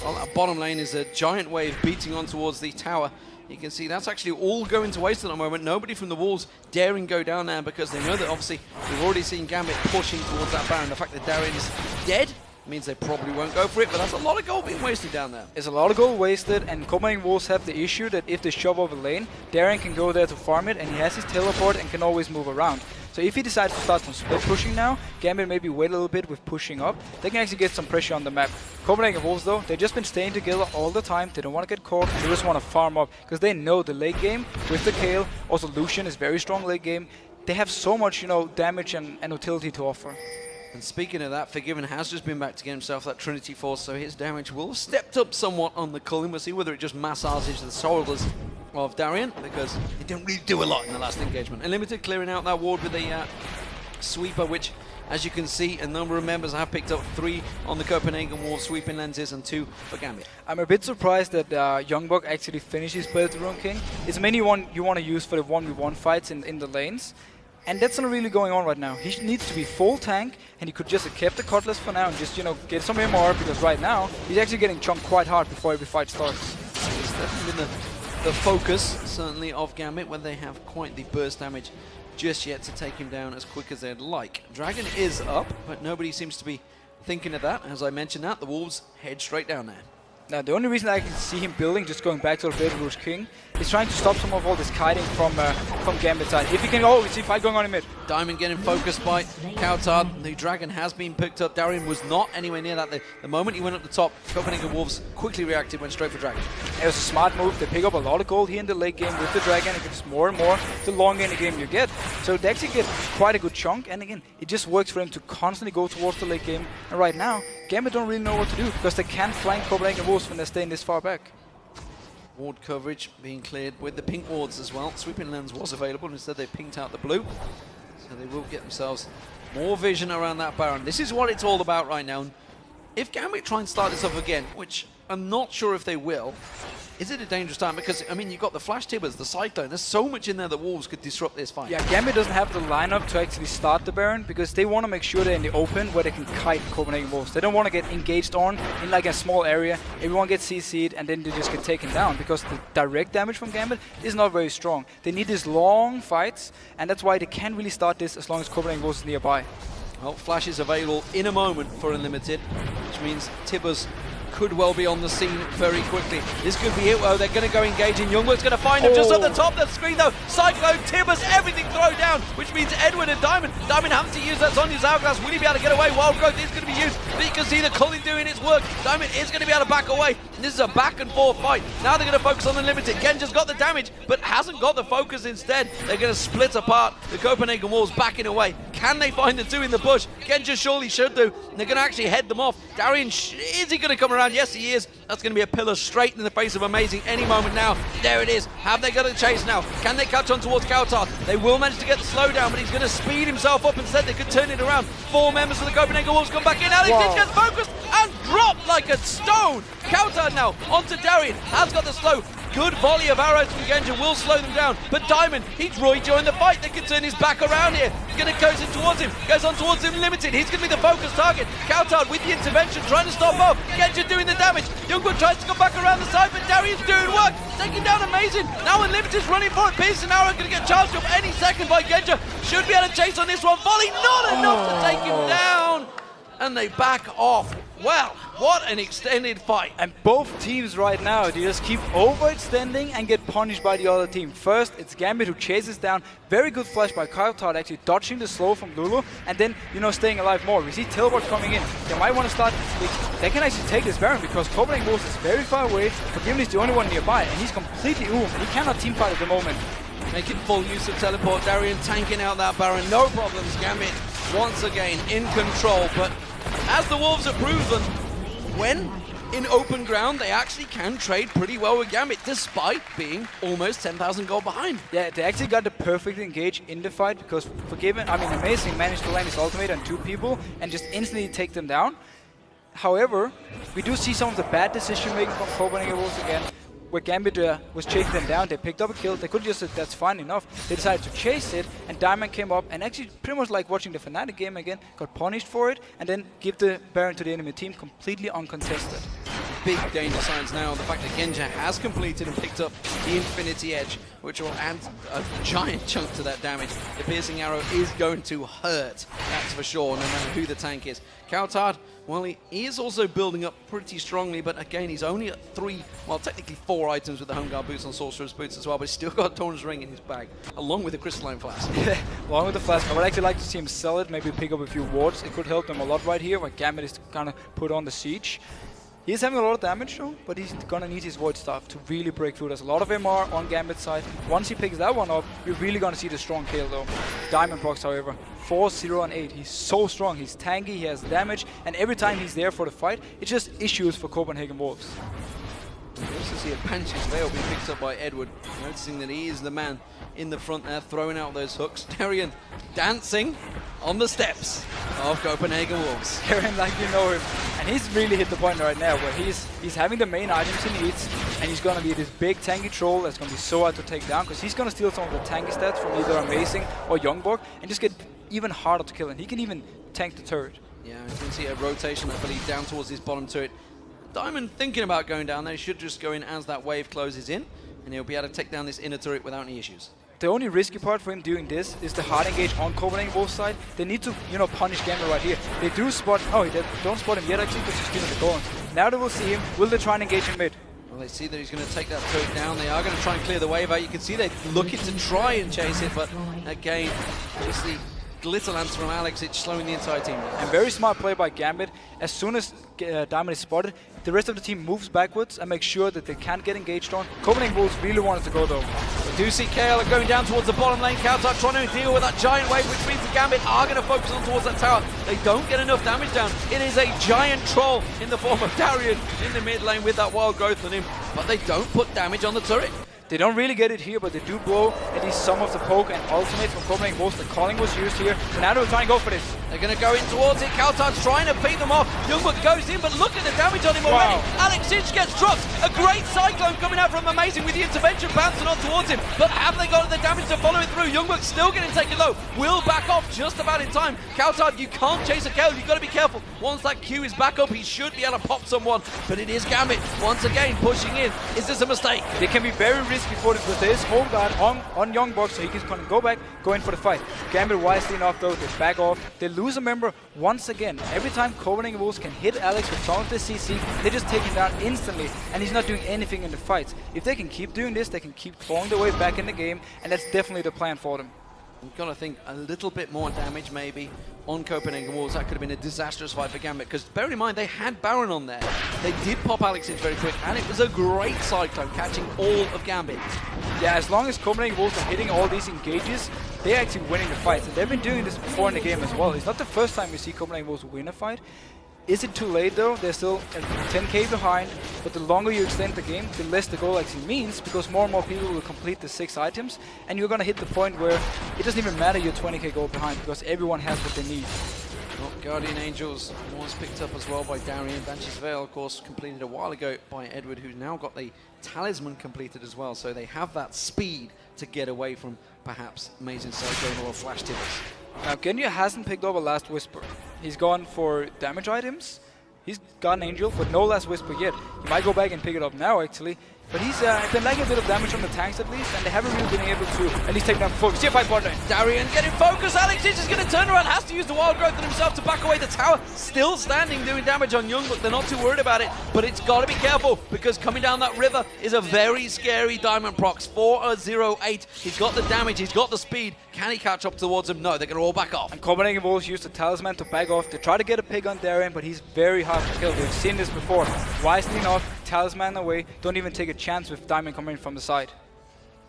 Well, that bottom lane is a giant wave beating on towards the tower. You can see that's actually all going to waste at the moment. Nobody from the Wolves daring go down there because they know that obviously we've already seen Gambit pushing towards that Baron. The fact that Darien is dead means they probably won't go for it, but that's a lot of gold being wasted down there. There's a lot of gold wasted, and Copenhagen Wolves have the issue that if they shove over lane, Darien can go there to farm it, and he has his teleport and can always move around. So if he decides to start some split pushing now, Gambit maybe wait a little bit with pushing up, they can actually get some pressure on the map. Copenhagen Wolves though, they've just been staying together all the time, they don't want to get caught, and they just want to farm up, because they know the late game with the Kayle, also Lucian is very strong late game, they have so much, damage and utility to offer. And speaking of that, Forgiven has just been back to get himself that Trinity Force, so his damage will have stepped up somewhat on the culling. We'll see whether it just massages the shoulders of Darien, because he didn't really do a lot in the last engagement. Unlimited clearing out that ward with a sweeper, which, as you can see, a number of members have picked up 3 on the Copenhagen Wolves sweeping lenses and 2 for Gambit. I'm a bit surprised that YoungBuck actually finishes Play the Rune King. It's mainly one you want to use for the 1v1 fights in the lanes. And that's not really going on right now. He needs to be full tank, and he could just have kept the Cutlass for now and just, you know, get some MR, because right now, he's actually getting chunked quite hard before every fight starts. It's definitely been the focus, certainly, of Gambit, when they have quite the burst damage just yet to take him down as quick as they'd like. Dragon is up, but nobody seems to be thinking of that. As I mentioned that, the Wolves head straight down there. Now, the only reason I can see him building, just going back to the Red Rouge King, is trying to stop some of all this kiting from Gambit's side. If he can, oh, we see fight going on in mid. Diamond getting focused by cowTard. The Dragon has been picked up. Darien was not anywhere near that. The moment he went up the top, Copenhagen Wolves quickly reacted, went straight for Dragon. It was a smart move. They pick up a lot of gold here in the late game with the Dragon. It gets more and more the longer in the game you get. So they actually get quite a good chunk. And again, it just works for him to constantly go towards the late game. And right now, Gambit don't really know what to do, because they can't flank Copenhagen Wolves when they're staying this far back. Ward coverage being cleared with the pink wards as well. Sweeping lens was available, instead they pinked out the blue. So they will get themselves more vision around that Baron. This is what it's all about right now. If Gambit try and start this off again, which I'm not sure if they will, is it a dangerous time? Because, I mean, you've got the Flash Tibbers, the Cyclone. There's so much in there that Wolves could disrupt this fight. Yeah, Gambit doesn't have the lineup to actually start the Baron, because they want to make sure they're in the open where they can kite Copenhagen Wolves. They don't want to get engaged on in like a small area. Everyone gets CC'd and then they just get taken down, because the direct damage from Gambit is not very strong. They need these long fights, and that's why they can't really start this as long as Copenhagen Wolves is nearby. Well, Flash is available in a moment for Unlimited, which means Tibbers could well be on the scene very quickly. This could be it. Well, they're going to go engage, and YoungBuck's going to find him just on the top of the screen, though. Cyclone, Tibbers, everything throw down, which means Edward and Diamond. Diamond having to use that Sonya's Hourglass. Will he be able to get away? Wild Growth is going to be used, but you can see the Culling doing its work. Diamond is going to be able to back away. And this is a back and forth fight. Now they're going to focus on the Limited. Genja's got the damage, but hasn't got the focus instead. They're going to split apart. The Copenhagen Wolves backing away. Can they find the two in the bush? Genja surely should do. And they're going to actually head them off. Darien, is he going to come around? Yes, he is. That's going to be a pillar straight in the face of Amazing any moment now. There it is. Have they got a chase now? Can they catch on towards cowTard? They will manage to get the slowdown, but he's going to speed himself up instead. They could turn it around. 4 members of the Copenhagen Wolves come back in. Alex gets focused and dropped like a stone. cowTard now onto Darien. Has got the slow. Good volley of arrows from Genja will slow them down. But Diamond, he's Roy joined the fight. They can turn his back around here. He's going to go in towards him. Goes on towards him Limited. He's going to be the focus target. cowTard with the intervention, trying to stop off. Genja doing the damage. YoungBuck tries to come back around the side, but Darien's doing work. Taking down Amazing. Now Unlimited's running for it. Pierce and Arrow going to get charged up any second by Genja. Should be able to chase on this one. Volley not enough to take him down. And they back off. Well, what an extended fight. And both teams right now, they just keep overextending and get punished by the other team. First, it's Gambit who chases down. Very good flash by cowTard, actually dodging the slow from Lulu, and then, you know, staying alive more. We see Teleport coming in. They might want to start. They can actually take this Baron, because Copenhagen Wolves is very far away. Forgiven is the only one nearby, and he's completely oomed. He cannot teamfight at the moment. Making full use of teleport. Darien tanking out that Baron. No problems. Gambit once again in control, but as the Wolves have proven, when in open ground, they actually can trade pretty well with Gambit, despite being almost 10,000 gold behind. Yeah, they actually got the perfect engage in the fight, because Forgiven, I mean, Amazing managed to land his ultimate on 2 people and just instantly take them down. However, we do see some of the bad decision making from Copenhagen Wolves again, where Gambit was chasing them down. They picked up a kill. They could just say that's fine enough. They decided to chase it, and Diamond came up and actually pretty much like watching the Fnatic game again, got punished for it, and then give the Baron to the enemy team completely uncontested. Big danger signs now. The fact that Genja has completed and picked up the Infinity Edge, which will add a giant chunk to that damage. The piercing arrow is going to hurt, that's for sure, no matter who the tank is. cowTard, well, he is also building up pretty strongly, but again, he's only at 3, well, technically 4 items with the Home Guard boots and Sorcerer's boots as well, but he's still got Torrent's Ring in his bag, along with the Crystalline Flask. Along with the Flask, I would actually like to see him sell it, maybe pick up a few wards. It could help them a lot right here, where Gambit is kind of put on the siege. He's having a lot of damage though, but he's gonna need his Void Staff to really break through. There's a lot of MR on Gambit's side. Once he picks that one up, you're really gonna see the strong Kayle though. Diamond procs, however, 4, 0, and 8. He's so strong, he's tanky, he has damage, and every time he's there for the fight, it's just issues for Copenhagen Wolves. We also see a Banshee's Veil being picked up by Edward, noticing that he is the man in the front there, throwing out those hooks. Darien dancing on the steps of Copenhagen Wolves. Darien, like you know him, and he's really hit the point right now where he's having the main items he needs, and he's gonna be this big tanky troll that's gonna be so hard to take down because he's gonna steal some of the tanky stats from either Amazing or YoungBuck and just get even harder to kill, and he can even tank the turret. Yeah, you can see a rotation, I believe, down towards his bottom turret. Diamond thinking about going down there. He should just go in as that wave closes in, and he'll be able to take down this inner turret without any issues. The only risky part for him doing this is the hard engage on Copenhagen Wolves side. They need to, you know, punish Gambit right here. They do spot, they don't spot him yet actually because he's stealing the gold. Now they will see him. Will they try and engage him mid? Well, they see that he's going to take that turret down. They are going to try and clear the wave out. You can see they're looking to try and chase it, but again, just the glitter lance from Alex, it's slowing the entire team down. And very smart play by Gambit. As soon as Diamond is spotted, the rest of the team moves backwards and makes sure that they can't get engaged on. Copenhagen Wolves really wanted to go though. We do see Kayle going down towards the bottom lane. cowTard trying to deal with that giant wave, which means the Gambit are going to focus on towards that tower. They don't get enough damage down. It is a giant troll in the form of Darien in the mid lane with that wild growth on him, but they don't put damage on the turret. They don't really get it here, but they do blow at least some of the poke and ultimates from Copenhagen Wolves. The calling was used here, so now they're trying to go for this. They're going to go in towards it. cowTard's trying to beat them off. YoungBuck goes in, but look at the damage on him already. Alex Sinch gets dropped. A great cyclone coming out from Amazing with the intervention bouncing on towards him. But have they got the damage to follow it through? YoungBuck's still getting taken low. Will back off just about in time. cowTard, you can't chase a Kayle. You've got to be careful. Once that Q is back up, he should be able to pop someone. But it is Gambit once again pushing in. Is this a mistake? They can be very risky for this, but there is home guard on YoungBuck, so he can go back, go in for the fight. Gambit wisely enough though, they back off. They lose a member once again. Every time Copenhagen Wolves can hit Alex with some of the CC, they just take him down instantly, and he's not doing anything in the fights. If they can keep doing this, they can keep clawing their way back in the game, and that's definitely the plan for them. We've got to think a little bit more damage maybe on Copenhagen Wolves. That could have been a disastrous fight for Gambit, because bear in mind they had Baron on there. They did pop Alex in very quick, and it was a great cyclone catching all of Gambit. Yeah, as long as Copenhagen Wolves are hitting all these engages, they're actually winning the fights, and they've been doing this before in the game as well. It's not the first time we see Copenhagen Wolves win a fight. Is it too late though? They're still 10k behind, but the longer you extend the game, the less the goal actually means, because more and more people will complete the 6 items, and you're gonna hit the point where it doesn't even matter you're 20k goal behind, because everyone has what they need. Well, Guardian Angels was picked up as well by Darien. Banshee's Veil, of course, completed a while ago by Edward, who's now got the Talisman completed as well, so they have that speed to get away from perhaps Amazing Cyclone or Flash Tibbers. Now Genja hasn't picked up a Last Whisper. He's gone for damage items. He's got an Angel, but no Last Whisper yet. He might go back and pick it up now actually. But he's been lagging a bit of damage from the tanks at least, and they haven't really been able to at least take down focus. Here, fight partner. Darien getting focused. Alex is just going to turn around, has to use the wild growth on himself to back away the tower. Still standing, doing damage on YoungBuck. They're not too worried about it, but it's got to be careful, because coming down that river is a very scary Diamond procs. 408. He's got the damage, he's got the speed. Can he catch up towards him? No, they're going to all back off. And Copenhagen Wolves use the Talisman to back off. They try to get a pick on Darien, but he's very hard to kill. We've seen this before. Wisely enough, Talisman away. Don't even take a chance with Diamond coming from the side.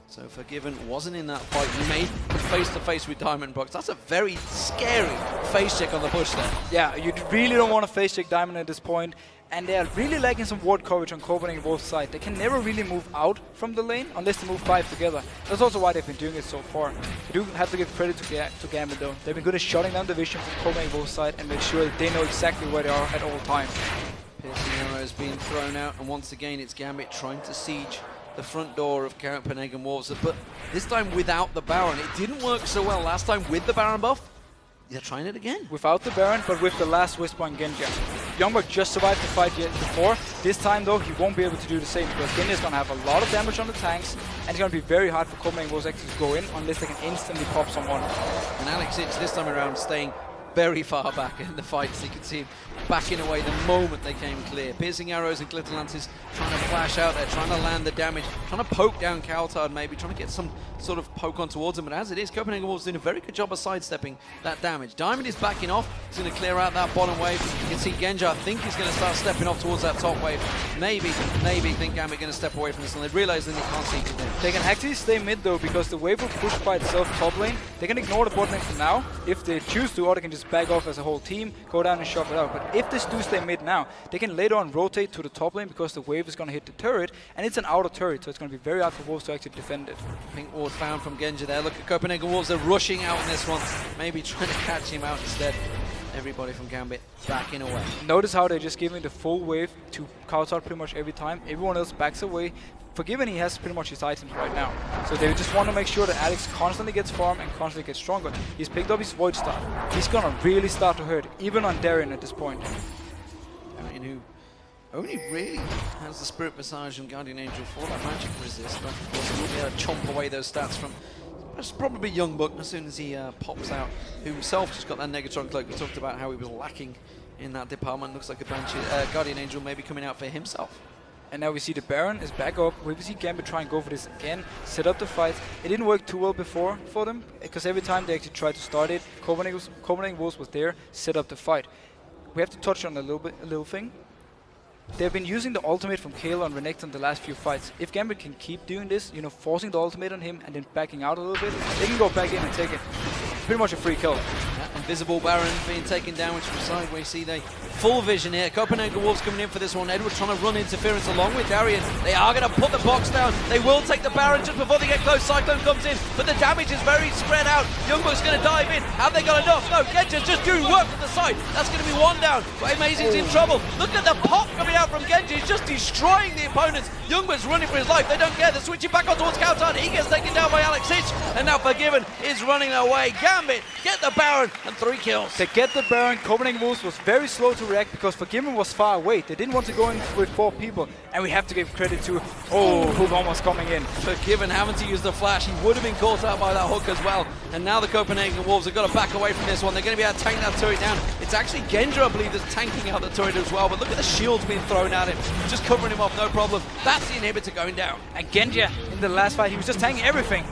So Forgiven wasn't in that fight. He made face-to-face with Diamond Box. That's a very scary face check on the push there. Yeah, you really don't want to face check Diamond at this point. And they are really lacking some ward coverage on Copenhagen Wolves' side. They can never really move out from the lane unless they move 5 together. That's also why they've been doing it so far. You do have to give credit to Gambit though. They've been good at shutting down the vision from Copenhagen Wolves' side and make sure that they know exactly where they are at all times. Piercing arrows being thrown out, and once again it's Gambit trying to siege the front door of Copenhagen Wolves, but this time without the Baron. It didn't work so well last time with the Baron buff. They're trying it again. Without the Baron, but with the Last Whisper on Genja. YoungBuck just survived the fight yet before. This time though, he won't be able to do the same, because Genja is going to have a lot of damage on the tanks, and it's going to be very hard for Copenhagen Wolves actually to go in unless they can instantly pop someone. And Alex Itch this time around staying very far back in the fight, so you can see him backing away the moment they came clear. Piercing arrows and glitter lances trying to flash out there, trying to land the damage, trying to poke down cowTard maybe, trying to get some sort of poke on towards him, but as it is, Copenhagen Wolves doing a very good job of sidestepping that damage. Diamond is backing off, he's going to clear out that bottom wave. You can see Genja, I think he's going to start stepping off towards that top wave. Maybe think Gambit going to step away from this, and they realise that he can't see it. They can actually stay mid though, because the wave will push by itself top lane. They can ignore the bot lane for now, if they choose to, or they can just just back off as a whole team, go down and shove it out. But if this do stay mid now, they can later on rotate to the top lane because the wave is going to hit the turret, and it's an outer turret, so it's going to be very hard for Wolves to actually defend it. Pink ward found from Genja there. Look at Copenhagen Wolves, they're rushing out in this one, maybe trying to catch him out instead. Everybody from Gambit backing away. Notice how they're just giving the full wave to cowTard pretty much every time. Everyone else backs away. Forgiven, he has pretty much his items right now. So they just want to make sure that Alex constantly gets farm and constantly gets stronger. He's picked up his Void Star. He's going to really start to hurt, even on Darien at this point. Darien, who only really has the Spirit Visage and Guardian Angel for that magic resist, but of course he'll be able to chomp away those stats from that's probably YoungBuck as soon as he pops out, who himself just got that Negatron cloak. We talked about how he was lacking in that department. Looks like a Banshee, Guardian Angel maybe coming out for himself. And now we see the Baron is back up. We see Gambit try and go for this again, set up the fight. It didn't work too well before for them, because every time they actually tried to start it, Copenhagen Wolves was there, set up the fight. We have to touch on a little thing. They've been using the ultimate from Kayle on Renekton the last few fights. If Gambit can keep doing this, you know, forcing the ultimate on him and then backing out a little bit, they can go back in and take it. Pretty much a free kill. Invisible Baron being taken damage from side. We see the full vision here. Copenhagen Wolves coming in for this one. Edward trying to run interference along with Darien. They are going to put the box down. They will take the Baron just before they get close. Cyclone comes in, but the damage is very spread out. YoungBuck's going to dive in. Have they got enough? No, Genja's just doing work from the side. That's going to be one down. But Amazing's in trouble. Look at the pop coming out from Genja. He's just destroying the opponents. YoungBuck's running for his life. They don't care. They're switching back on towards cowTard. He gets taken down by Alex Hitch. And now Forgiven is running away. Gambit get the Baron and 3 kills. To get the Baron, Copenhagen Wolves was very slow to react because Forgiven was far away. They didn't want to go in with 4 people. And we have to give credit to, Wukong was coming in. Forgiven having to use the flash. He would have been caught out by that hook as well. And now the Copenhagen Wolves have got to back away from this one. They're going to be able to tank that turret down. It's actually Genja, I believe, that's tanking out the turret as well. But look at the shields being thrown at him. Just covering him off, no problem. That's the inhibitor going down. And Genja, in the last fight, he was just tanking everything.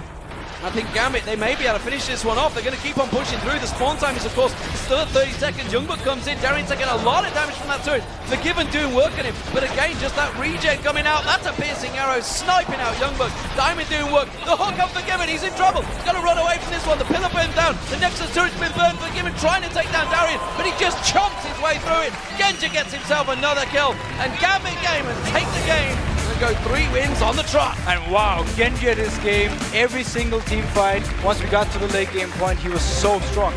I think Gambit, they may be able to finish this one off. They're going to keep on pushing through. The spawn time is, of course, still at 30 seconds. YoungBuck comes in. Darien taking a lot of damage from that turret. Forgiven doing work on him. But again, just that regen coming out. That's a piercing arrow sniping out YoungBuck. Diamond doing work. The hook up Forgiven. He's in trouble. He's got to run away from this one. The pillar burned down. The Nexus turret's been burned. Forgiven trying to take down Darien, but he just chomps his way through it. Genja gets himself another kill. And Gambit Gaming take the game. Go 3 wins on the trot. And wow, Genja this game, every single team fight, once we got to the late game point, he was so strong.